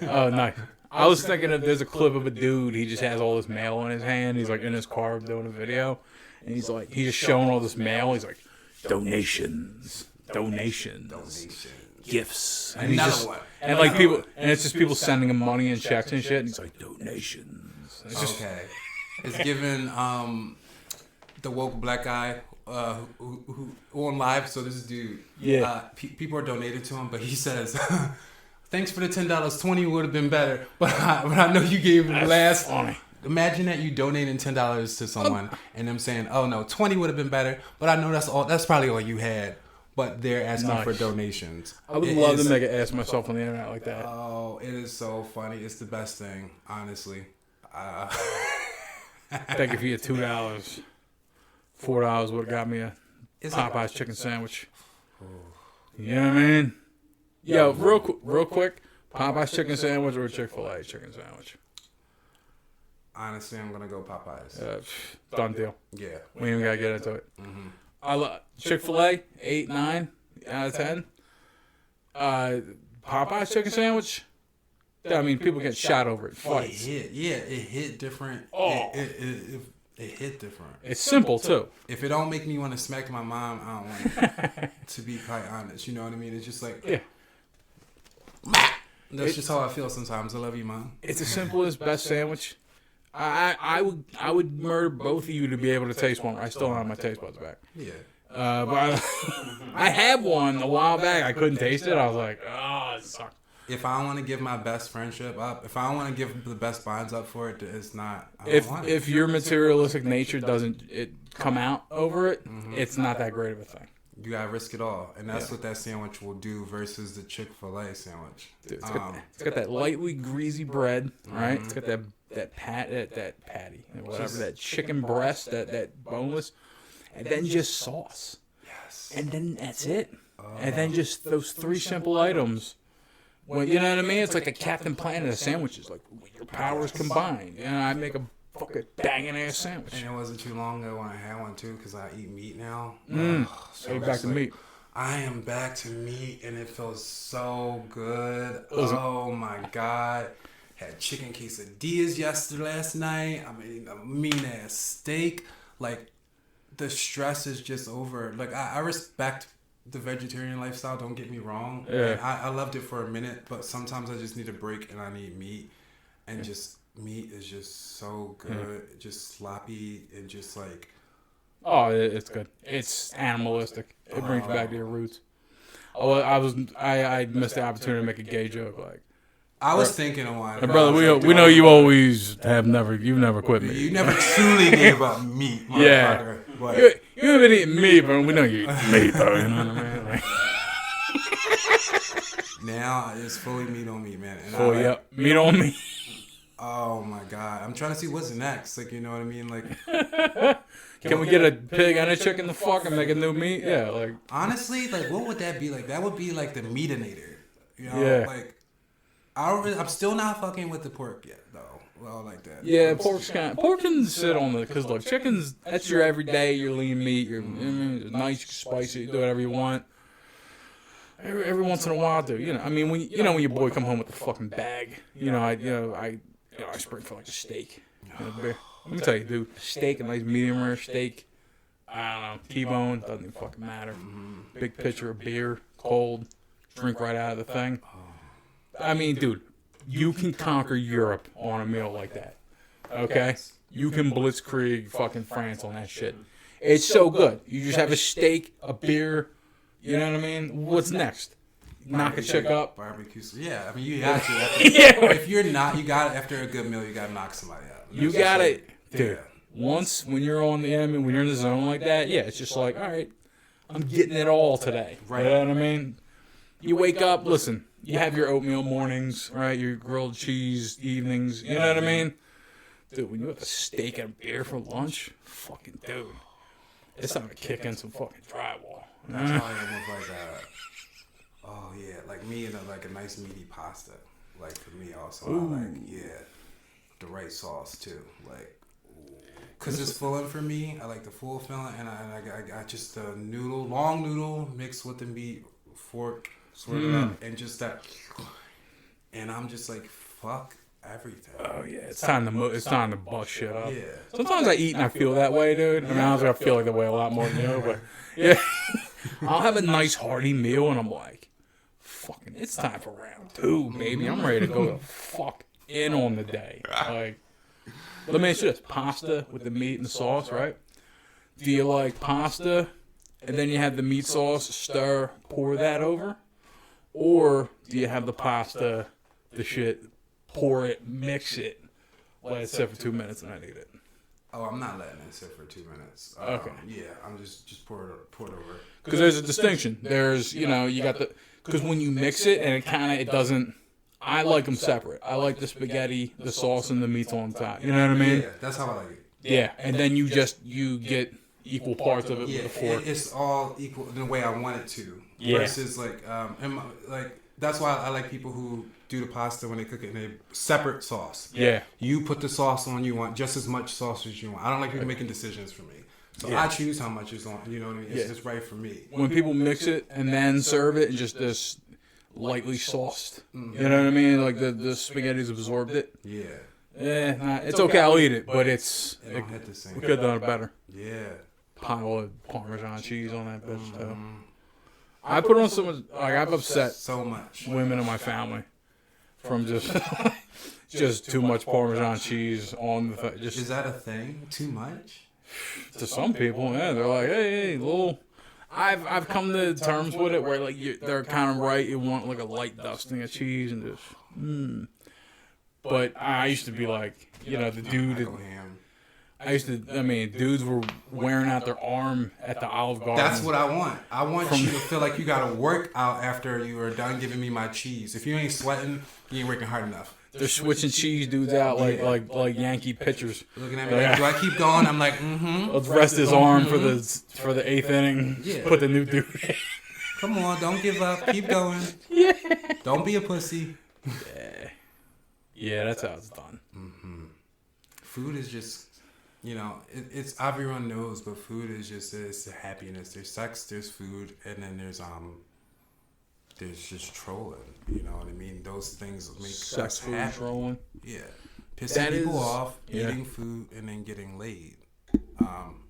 Oh, nice. I was thinking of, there's a clip of a dude, he just has all this mail in his hand. He's like in his car doing a video. And he's just showing all this mail. He's like, donations. Gifts, and another just, one, and like people, and it's just people sending him money and checks and shit. And he's like, donations. It's just, okay, it's given the woke black guy who on live. So this dude, people are donating to him, but he says, "Thanks for the $10. 20 would have been better, but I know you gave it last." Funny. Imagine that you donating $10 to someone, and them saying, "Oh no, 20 would have been better, but I know that's all. That's probably all you had." But they're asking for donations. I would love to make an ass myself on the internet like that. Oh, it is so funny. It's the best thing, honestly. Thank you for your $2. $4 would have got me a Popeye's chicken sandwich. You know what I mean? Yo, real quick, Popeye's chicken sandwich or Chick-fil-A chicken sandwich? Honestly, I'm gonna go Popeyes. Done deal. Yeah, we ain't even gotta get into it. I love Chick-fil-A, 8, 9 out of 10. Popeye's chicken sandwich. I mean, people get shot over it. Fights. It hit different. Oh. It hit different. It's simple too. If it don't make me want to smack my mom, I don't want it. To be quite honest, you know what I mean. It's just like that's just how I feel sometimes. I love you, Mom. It's the simplest, best sandwich. I would murder both of you to be able to taste one. I still don't have my taste buds back. Yeah. But I had one a while back. I couldn't taste it. I was like, oh, it sucks. If I want to give my best friendship up, if I want to give the best bonds up for it, it's not. If your materialistic nature doesn't come out over it, it's not that great of a thing. You gotta risk it all, and that's what that sandwich will do versus the Chick-fil-A sandwich. Dude, it's got that lightly greasy bread, right? It's got that patty, whatever, that chicken breast, that boneless, and then just sauce. Yes. And then that's it. And then just those 3 simple items. Well, you know what I mean? It's like a Captain Planet of sandwiches. Like, your powers combined. You know, I make a fucking banging ass sandwich. And it wasn't too long ago when I had one too, because I eat meat now. So you're back to meat. I am back to meat, and it feels so good. Oh my God. Had chicken quesadillas last night. I'm eating a mean ass steak. Like, the stress is just over. Like, I respect the vegetarian lifestyle, don't get me wrong. Yeah. I loved it for a minute, but sometimes I just need a break and I need meat. And just meat is just so good. Just sloppy and just like... Oh, it's good. It's animalistic. It brings you back to your roots. Oh, I missed the opportunity to make a gay joke. Like, I was thinking of one. Brother, we know you always you've never quit meat. You never truly gave up meat, yeah. But you haven't eaten meat, but we know you eat meat, though. You know what I mean? Like, now it's fully meat on meat, man. And meat on meat. Oh my god, I'm trying to see what's next. Like, you know what I mean? Like, Can we get a pig and a chicken to fuck and make a new meat? Yeah, like honestly, like, what would that be? Like, that would be like the meatinator. You know, Yeah. like, I'm still not fucking with the pork yet, though. Well, like that. yeah, pork can sit on the because look, chicken's that's your everyday, your lean meat, your nice, spicy, do whatever you want. Every once in a while, dude. You know, I mean, when your boy come home with the fucking bag, I spring for like a steak. Let me tell you, dude, steak, a nice medium rare steak. I don't know, T-bone, doesn't even fucking matter. Big pitcher of beer, cold, drink right out of the thing. I mean, dude, you can conquer Europe on a meal like that. Okay? You can blitzkrieg fucking France on that shit. It's so good. You just have a steak, a beer. You know what I mean? What's next? Knock a chick up. Barbecue. Yeah, I mean, you got to. Yeah. If you're not, you got to, after a good meal, you got to knock somebody out. You got it, dude. Once when you're on the when you're in the zone like that, yeah, it's just like, all right, I'm getting it all today. Right. You know what I mean? You wake up, listen, you have your oatmeal mornings, right? Your grilled cheese evenings. You know what I mean? Dude, when you have a steak and a beer for lunch, fucking dude, it's time to kick in some fucking drywall. That's how I am with oh yeah, like me and a nice meaty pasta. Like for me also, Ooh. I like the right sauce too. Like, cause it's filling for me. I like the full filling, and I got just the long noodle mixed with the meat, fork, sort it up, and just that. And I'm just like, fuck everything. Oh yeah, it's time to bust shit up. Yeah. Sometimes I eat and I feel that way, dude. I mean, honestly, I feel like that way a lot more than you, but yeah. I'll have a nice hearty meal and I'm like, fucking, it's time for round 2, baby. I'm ready to go the fuck in on the day. Like, let me ask you this: pasta with the meat and the sauce, right? Do you like pasta and then you have the meat sauce, stir, pour that over, or do you have the pasta, the shit, pour it, mix it, let it sit for 2 minutes, and I eat it? Oh, I'm not letting it sit for 2 minutes. Okay. Yeah, I'm just pour it over. Because there's a distinction. There's, you got because when you mix it and it doesn't, I like them separate. I like the spaghetti, the sauce, and the meats on top. You know what I mean? Yeah, that's how I like it. Yeah, and then you get equal parts of it with the fork. It's all equal in the way I want it to. Yeah. Versus that's why I like people who do the pasta when they cook it in a separate sauce. Yeah. You put the sauce on, you want just as much sauce as you want. I don't like people making decisions for me. So Yeah. I choose how much is on, you know what I mean? It's right for me. When people mix it and then serve it and just this lightly sauced, you know what I mean? Like the spaghetti's absorbed it. Yeah. It's okay, I'll eat it, but It don't hit the same. we could have done it better. Yeah. Pile of Parmesan cheese on that bitch, though. I put on some, I've upset So much. women in my family from just too much Parmesan cheese on the Is that a thing? Too much? to some people, yeah, they're like, hey, little. I've come to terms with it where like they're kind of right. You want like a light dusting of cheese and just, But I used to be like, the dude. I go ham. Dudes were wearing out their arm at the Olive Garden. That's what I want. I want you to feel like you got to work out after you are done giving me my cheese. If you ain't sweating, you ain't working hard enough. They're switching cheese dudes out like Yankee pitchers. Looking at me like, do I keep going? I'm like, mm-hmm. Let's rest his arm for the 8th inning. Yeah. Put the new dude in. Come on, don't give up. Keep going. Yeah. Don't be a pussy. Yeah, that's how it's done. Food is just, it's everyone knows, but food is just it's happiness. There's sex, there's food, and then there's just trolling. You know what I mean? Those things make Sex, us food, happy. trolling. Yeah, pissing That people is- off, yeah. eating food, and then getting laid.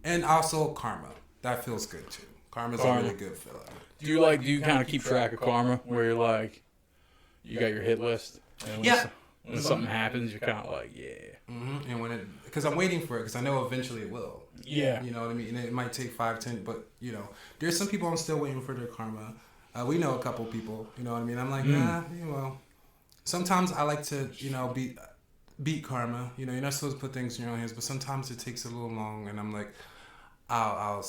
And also karma. That feels good too. Karma's a really good feeling. Do you kind of keep track of karma where you're like, you got your hit list? And when something happens, you're kind of like, yeah. Mm-hmm. And because I'm waiting for it, because I know eventually it will. Yeah. You know what I mean? And it might take 5, 10, but there's some people I'm still waiting for their karma. We know a couple people, you know what I mean? I'm like, sometimes I like to, beat karma. You're not supposed to put things in your own hands, but sometimes it takes a little long, and I'm like, I'll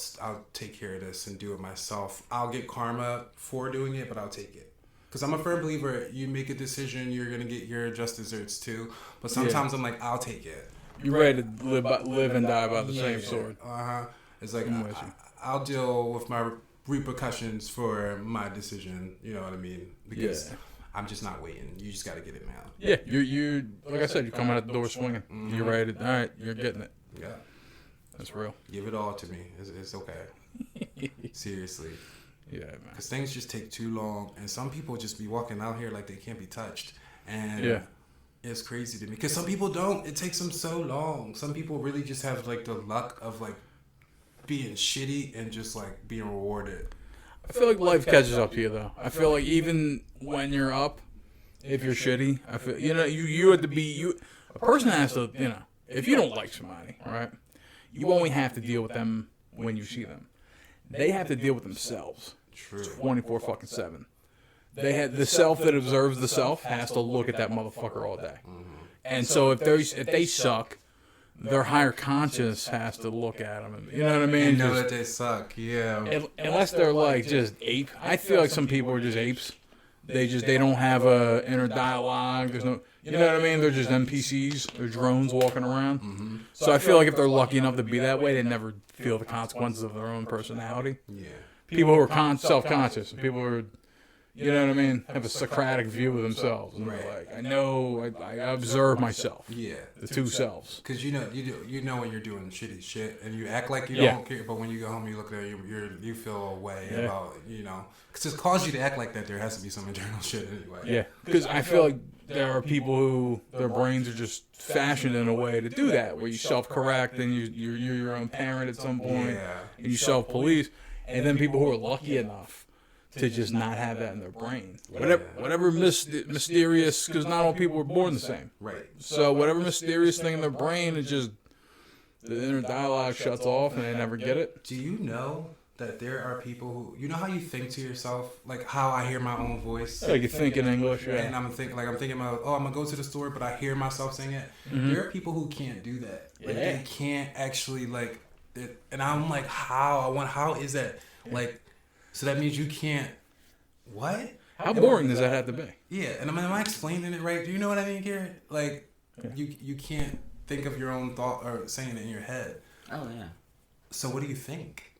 take care of this and do it myself. I'll get karma for doing it, but I'll take it. Because I'm a firm believer, you make a decision, you're going to get your just desserts too. But sometimes I'm like, I'll take it. You're ready to live and die by the same sword. It's like, I'll deal with my repercussions for my decision. You know what I mean? Because I'm just not waiting. You just got to get it now. Yeah, you're like I said, you're coming out the door swinging. Mm-hmm. You're ready. All right, you're getting it. Yeah. That's real. Give it all to me. It's okay. Seriously. Yeah, man. Because things just take too long. And some people just be walking out here like they can't be touched. And it's crazy to me. Because some people don't. It takes them so long. Some people really just have like the luck of like being shitty and just like being rewarded. I feel like life catches up to you though. I feel like even when you're up, if you're shitty, I feel you have to be a person has to, if you don't like somebody, right? You only have to deal with them when you see them. They have to deal with themselves. True. 24/7. They had the self that observes the self has to look at that motherfucker all day. Mm-hmm. And so if they suck, their higher conscious has to look at them. You know what I mean? And know that they suck. Yeah. Unless they're like just ape. I feel like some people are just apes. They don't have a inner dialogue. There's no, you know what I mean? They're just NPCs. They're drones walking around. Mm-hmm. So I feel like if they're lucky enough to be that way, they never feel the consequences of their own personality. Yeah. People who are self-conscious, people who are, you know what I mean, have a Socratic view of themselves. And they're like, I know, I observe myself. Yeah. The two selves. Because you know when you're doing shitty shit and you act like you don't care, but when you go home you look at it, you feel a way about, because to cause you to act like that, there has to be some internal shit anyway. Yeah. Because I feel like there are people who their brains are just fashioned in a way to do that, where you self-correct and you're your own parent at some point, and you self-police. And then people who are lucky enough to just not have that in their brain. Whatever mysterious, because not all people are born the same. Right. So whatever mysterious thing in their brain, it just, the inner dialogue shuts off and they never get it. Do you know that there are people who, how you think to yourself, like how I hear my own voice? Like you think in English, And I'm thinking about, I'm going to go to the store, but I hear myself saying it. Mm-hmm. There are people who can't do that. Like they can't actually and I'm like, how is that? Like, so that means you can't, what? How boring does that have to be? Yeah, and am I explaining it right? Do you know what I mean, Gary? Like, you can't think of your own thought or saying it in your head. Oh, yeah. So what do you think?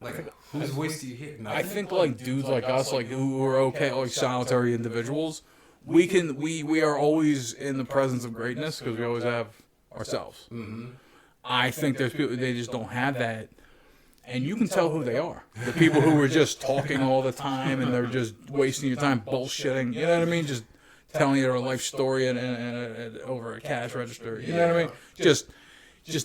Like, whose voice do you hear? I think like dudes like us, like who are okay, like solitary individuals, we are always in the presence of greatness because we always have ourselves. Mm-hmm. I think there's people, they just don't have that. And you can tell who they are. The people who are just talking all the time and they're just wasting your time bullshitting. You know what I mean? Just telling you their life story and over a cash register. You know what I mean? Just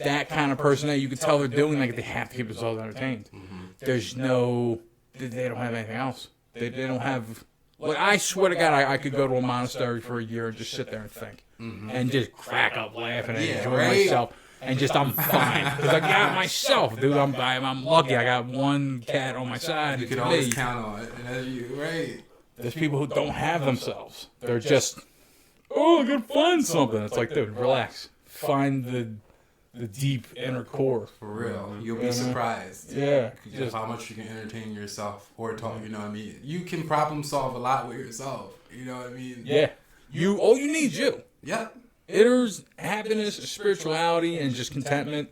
that kind of person that you can tell they're doing, like they have to keep themselves entertained. Mm-hmm. There's no, they don't have anything else. They don't have, like I swear to God, I could go to a monastery for a year and just sit there and think. Mm-hmm. And just crack up laughing and enjoy myself. And just, I'm fine. Because I got myself, dude. I'm lucky. I got one cat on my side. You can always count on it. Right. There's people who don't have themselves. They're just, I could find something. It's like, dude, relax. Find the deep inner core. For real. You'll be surprised. Yeah. Just how much you can entertain yourself or talk, you know what I mean? You can problem solve a lot with yourself. You know what I mean? Yeah. All you need is you. Yep. There's happiness, spirituality, and just contentment.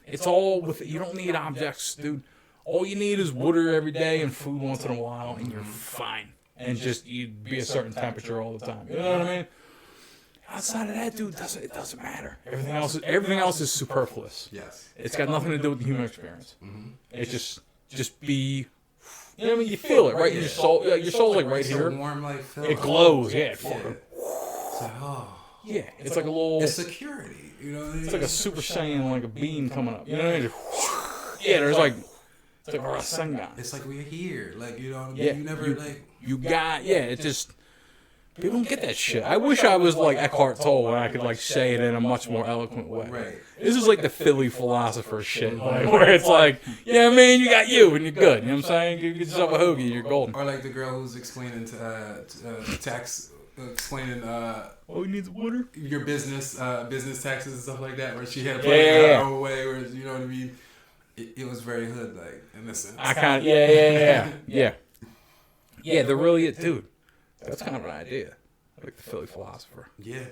It's all with, you don't need objects, dude. All you need is water every day and food once in a while, and you're fine. And just, you'd be a certain temperature all the time. You know what I mean? Outside of that, dude, it doesn't matter. Everything else is superfluous. Yes. It's got nothing to do with the human experience. Mm-hmm. It's just be, you know what I mean? You feel it, right? In your soul. Your soul's like right here. Warm, like, it glows. Yeah. It's like, yeah, it's like a little. It's security, you know. It's like a Super Saiyan, like a beam coming up. You know what I mean? Yeah, there's like, it's like a Rasengan. It's like we're here, like you know what I mean. Yeah, you never like. You got It just people don't get that shit. I wish I was like Eckhart Tolle and I could like say it in a much more eloquent way. Right. This is like the Philly philosopher shit, like, where it's like, yeah, man, you got you and you're good. You know what I'm saying? You get yourself a hoagie, you're golden. Or like the girl who's explaining tax. Explaining you need the water? Your business taxes and stuff like that, where she had played her own way, where you know what I mean. It was very hood like in this sense. I kind of yeah. They're really it, dude. That's kind of an idea. Like the Philly philosopher. Yeah.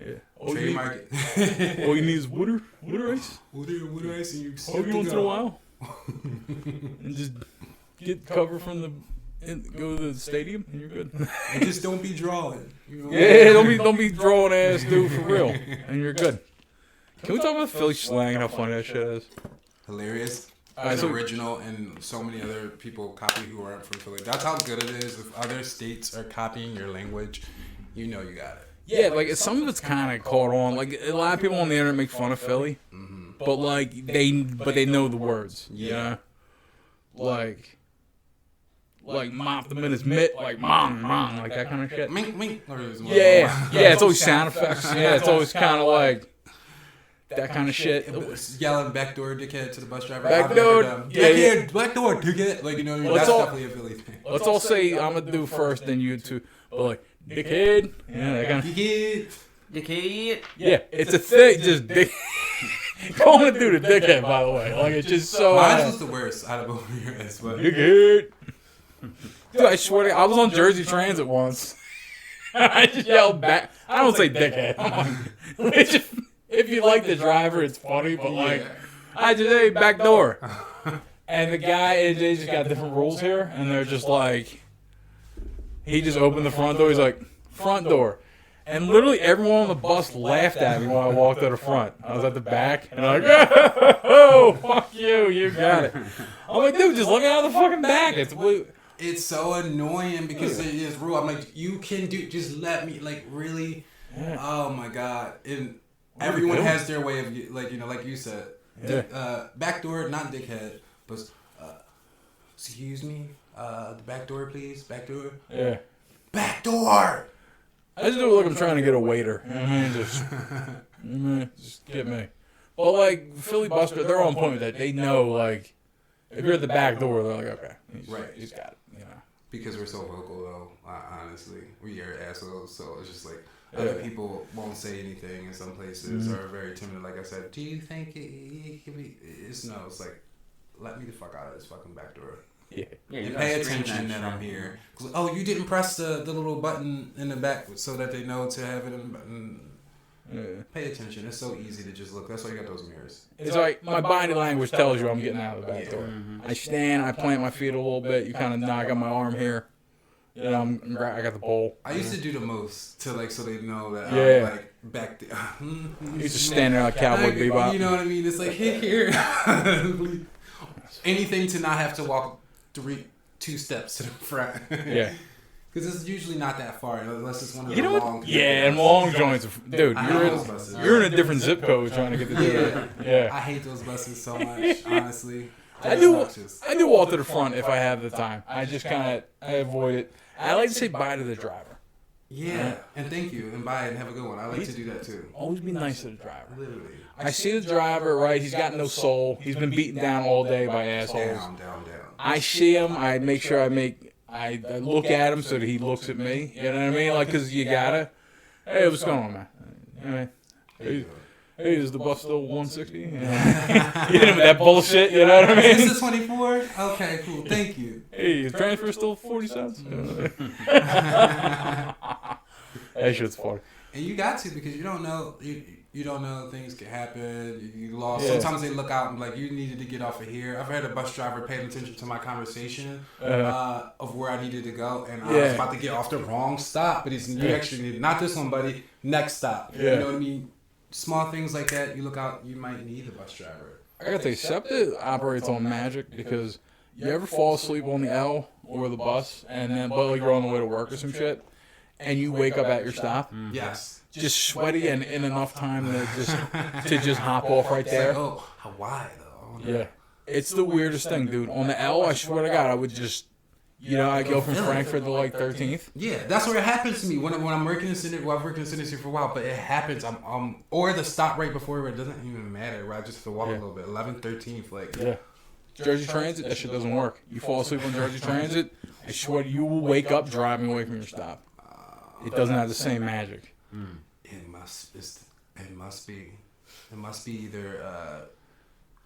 Yeah. Trademark it. All you need is water ice. Water ice, and you Every once in a while. And just get cover from go to the stadium, and you're good. And just don't be drawing. You know? Yeah, don't be drawing ass, dude, for real, and you're good. Can we talk about Philly slang and how funny that shit is? Hilarious. Alright, It's so- original, and so many other people copy who aren't from Philly. That's how good it is. If other states are copying your language, you know you got it. Yeah, like some of it's kind of caught on. Like a lot of people on the internet make fun of Philly, but like they know the words. Yeah, like mop them in his mitt, like mom, like that kind of shit. Mink, mink. Yeah, it's always sound effects. Yeah, it's always kind of like that kind of shit. Yelling backdoor dickhead to the bus driver. Backdoor, yeah. Backdoor dickhead. Like, you know, Well, that's it's all- definitely a Philly thing. Let's all say I'm gonna do first, then you two. But like dickhead, yeah, that kind of. Dickhead. Dickhead. Yeah, it's a thing. Just dick. Calling a dude a dickhead, by the way. Like it's just so. Mine was the worst out of both of yours, but Dickhead. Dude, I swear to God, I was on Jersey Transit once. I just yelled back. I don't say dickhead. It's just, if you like the driver, it's funny, but like, I just say back door. And the guy, they just got different rules here, and they're just like, he just opened the front door. He's like, front door. And literally everyone on the bus laughed at me when I walked to the front. I was at the back, and I'm like, oh, fuck you, you got it. I'm like, dude, just look out the fucking back. it's so annoying because it is rule. I'm like, you can do, just let me, like, really. Yeah. Oh my God. And What are we everyone doing? has their way of, like, you know, like you said, backdoor, not dickhead, but excuse me, the back door, please, back door. Yeah. Back door. I just do it like I'm trying to get a waiter. You know what I mean? Just get me. But like Philly Buster, they're on point with that. They know like if you're at the back door, they're like, okay, he's got it. You know. Because we're so vocal, though. Honestly, we are assholes. So it's just like other people won't say anything in some places are very timid. Like I said, do you think it could be? It's no. It's like, let me the fuck out of this fucking back door. Yeah, you And gotta pay scream attention that shit. I'm here. Oh, you didn't press the little button in the back so that they know to have it in the button. Yeah. Pay attention. It's so easy to just look. That's why you got those mirrors. It's like my body language tells you I'm getting out of the back door. I stand, I plant my feet a little bit. You kind of know I got my arm here. You know, I got the bowl. I used to do the most to like so they know that Yeah. I'm like back there. You used to stand there like Cowboy Bebop. You know what I mean? It's like here. Anything to not have to walk 2 steps to the front. Yeah. Because it's usually not that far unless it's one of You the know long. what? Yeah, and long joints. Dude, I hate those buses. you're in a different zip code trying to get to do it. Yeah. I hate those buses so much. Honestly, I They're do. obnoxious. I do walk to the front if I have the time. I just kind of I avoid it. I like to say bye to the driver. Yeah, and thank you, and bye, and have a good one. I like to do that too. Always be nice to the driver. Literally. I see the driver, right? He's got no soul. He's been beaten down all day by assholes. Down. I see him. I make sure I look at him so that he looks at me. You know what I mean? Like, cause you gotta. Hey, what's going on, man? You know, hey, is the bus still 160? You know, you hit him with that bullshit. You know what I mean? Is this 24? Okay, cool. Thank you. Hey, is transfer still 40 cents? That shit's funny. And you got to because you don't know you don't know things can happen. You lost. Yeah. Sometimes they look out and like you needed to get off of here. I've had a bus driver paying attention to my conversation of where I needed to go, and I was about to get off the wrong stop. But you actually need not this one, buddy. Next stop. Yeah. You know what I mean? Small things like that. You look out. You might need a bus driver. I gotta say, SEPTA operates on magic because you ever fall asleep on the L or the bus, and then but like you're on the way to work or some shit, and you wake up at your stop, Yes. just sweaty and in enough time to just hop off right there. Like, oh, why though? Yeah, it's the weirdest thing, dude. On the L, I swear to God, I would just, I go from Frankfurt to like 13th. Yeah, that's where it happens to me when I'm working in City. Well, I've worked in City for a while, but it happens. I'm or the stop right before where it doesn't even matter. Where I just have to walk a little bit. 11th, 13th, like Yeah. Jersey Transit, that shit doesn't work. You fall asleep on Jersey Transit, I swear you will wake up driving away from your stop. It doesn't have the same magic. It must be either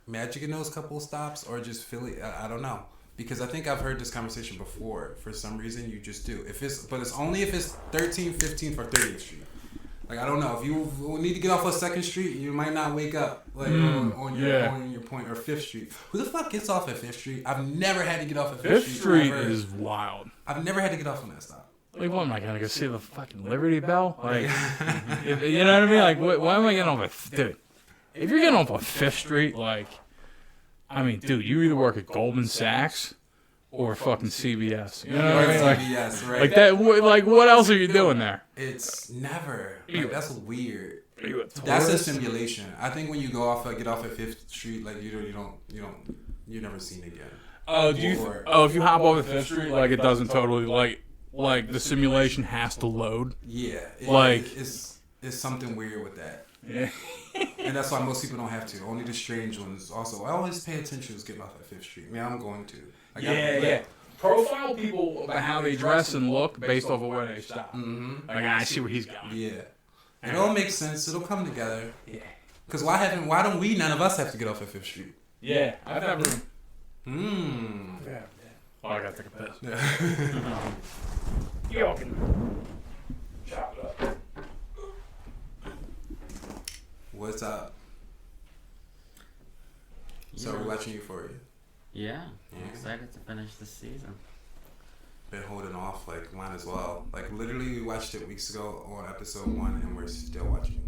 magic in those couple stops or just Philly. I don't know. Because I think I've heard this conversation before. For some reason, you just do. But it's only if it's 13th, 15th, or 30th Street. Like, I don't know. If you need to get off of 2nd Street, you might not wake up like on your point, or 5th Street. Who the fuck gets off at 5th Street? I've never had to get off at 5th Street. 5th Street is wild. I've never had to get off on that stop. Like, what am I gonna go see the fucking Liberty Bell? Like, you know what I mean? Like, why am I getting off at dude? If you're getting off on 5th Street, like, I mean, dude, you either work at Goldman Sachs or fucking CBS. You know what I mean? Like, CBS, right? Like that. Like, what else are you doing there? It's never. Like, that's weird. You That's a simulation. I think when you get off at 5th Street, like you're never seen again. Oh, if you hop over 5th Street, like it doesn't totally like the simulation has to load. Yeah, it's something weird with that. Yeah. And that's why most people don't have to. Only the strange ones. Also, I always pay attention who's getting off at 5th Street. Man, I'm going to. Like, Yeah. Profile people by how they dress and look based off of where they stop. Mm-hmm. Like, I see where he's going. Yeah. It all makes sense. It'll come together. Yeah. Because why don't none of us have to get off at 5th Street? Yeah. I've never. Yeah. Oh, I gotta take a piss. Yeah. Y'all can chop it up. What's up? So we're watching Euphoria. Yeah, I'm excited to finish this season. Been holding off, like, might as well. Like, literally, we watched it weeks ago on episode 1, and we're still watching.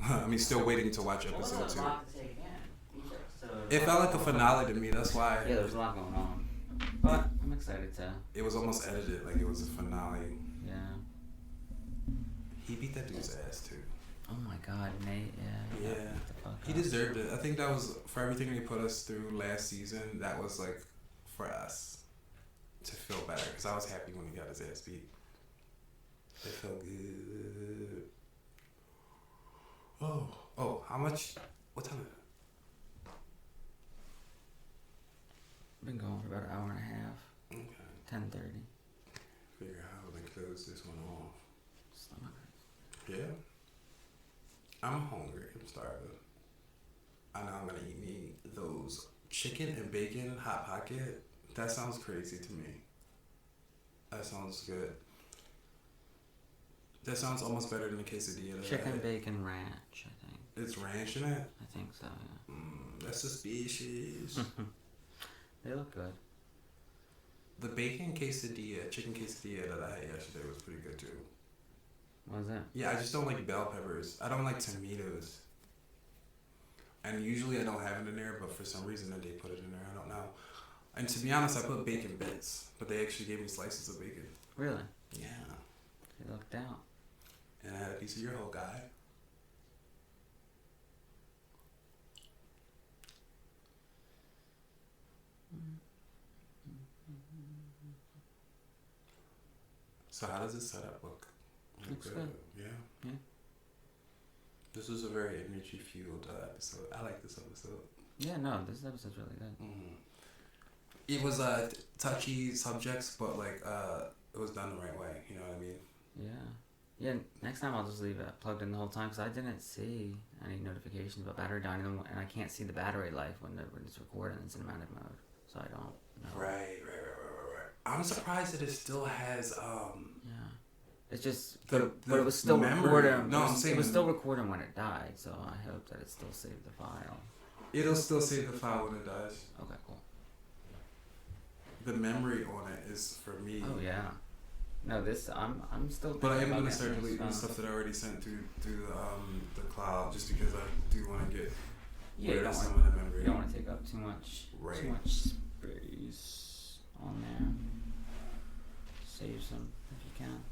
I mean, still waiting to watch episode 2. It felt like a finale to me, that's why. Yeah, there's a lot going on. But I'm excited to. It was almost edited, like it was a finale. Yeah. He beat that dude's ass, too. Oh my god, Nate, yeah. He deserved it. I think that was, for everything they put us through last season, that was, like, for us to feel better. Because I was happy when he got his ass beat. It felt good. Oh, how much? What time is it? Been going for about an hour and a half. Okay. 10:30. Figure out how to close this one off. Stomach. Yeah. I'm hungry. I'm starving. I know I'm gonna eat me those chicken and bacon hot pocket. That sounds crazy to me. That sounds good. That sounds almost better than the quesadilla. Chicken bacon ranch, I think. It's ranch in it? I think so, yeah. That's suspicious. They look good. The bacon quesadilla, chicken quesadilla that I had yesterday was pretty good too. What was that? Yeah, I just don't like bell peppers. I don't like tomatoes. And usually I don't have it in there, but for some reason they put it in there. I don't know. And to be honest, I put bacon bits, but they actually gave me slices of bacon. Really? Yeah. They looked out. And I had a piece of your whole guy. So how does this setup look? Looks good. Yeah. Yeah. This was a very energy fueled episode. I like this episode. Yeah, no, this episode's really good. Mm-hmm. It was touchy subjects, but like it was done the right way. You know what I mean? Yeah. Yeah, next time I'll just leave it plugged in the whole time because I didn't see any notifications about battery dying, and I can't see the battery life when it's recording in cinematic mode, so I don't know. Right. I'm surprised that it still has Yeah. It's just but it was still memory. recording. No, I'm saying it was still recording when it died, so I hope that it still saved the file. It'll still save the file when it dies. Okay, cool. The memory on it is for me. Oh yeah. No, this I'm still. But I am thinking gonna about start getting deleting this stuff that I already sent through the cloud, just because I do want to get Yeah, rid of some you of the memory. don't want to take up too much space on there. Save some if you can.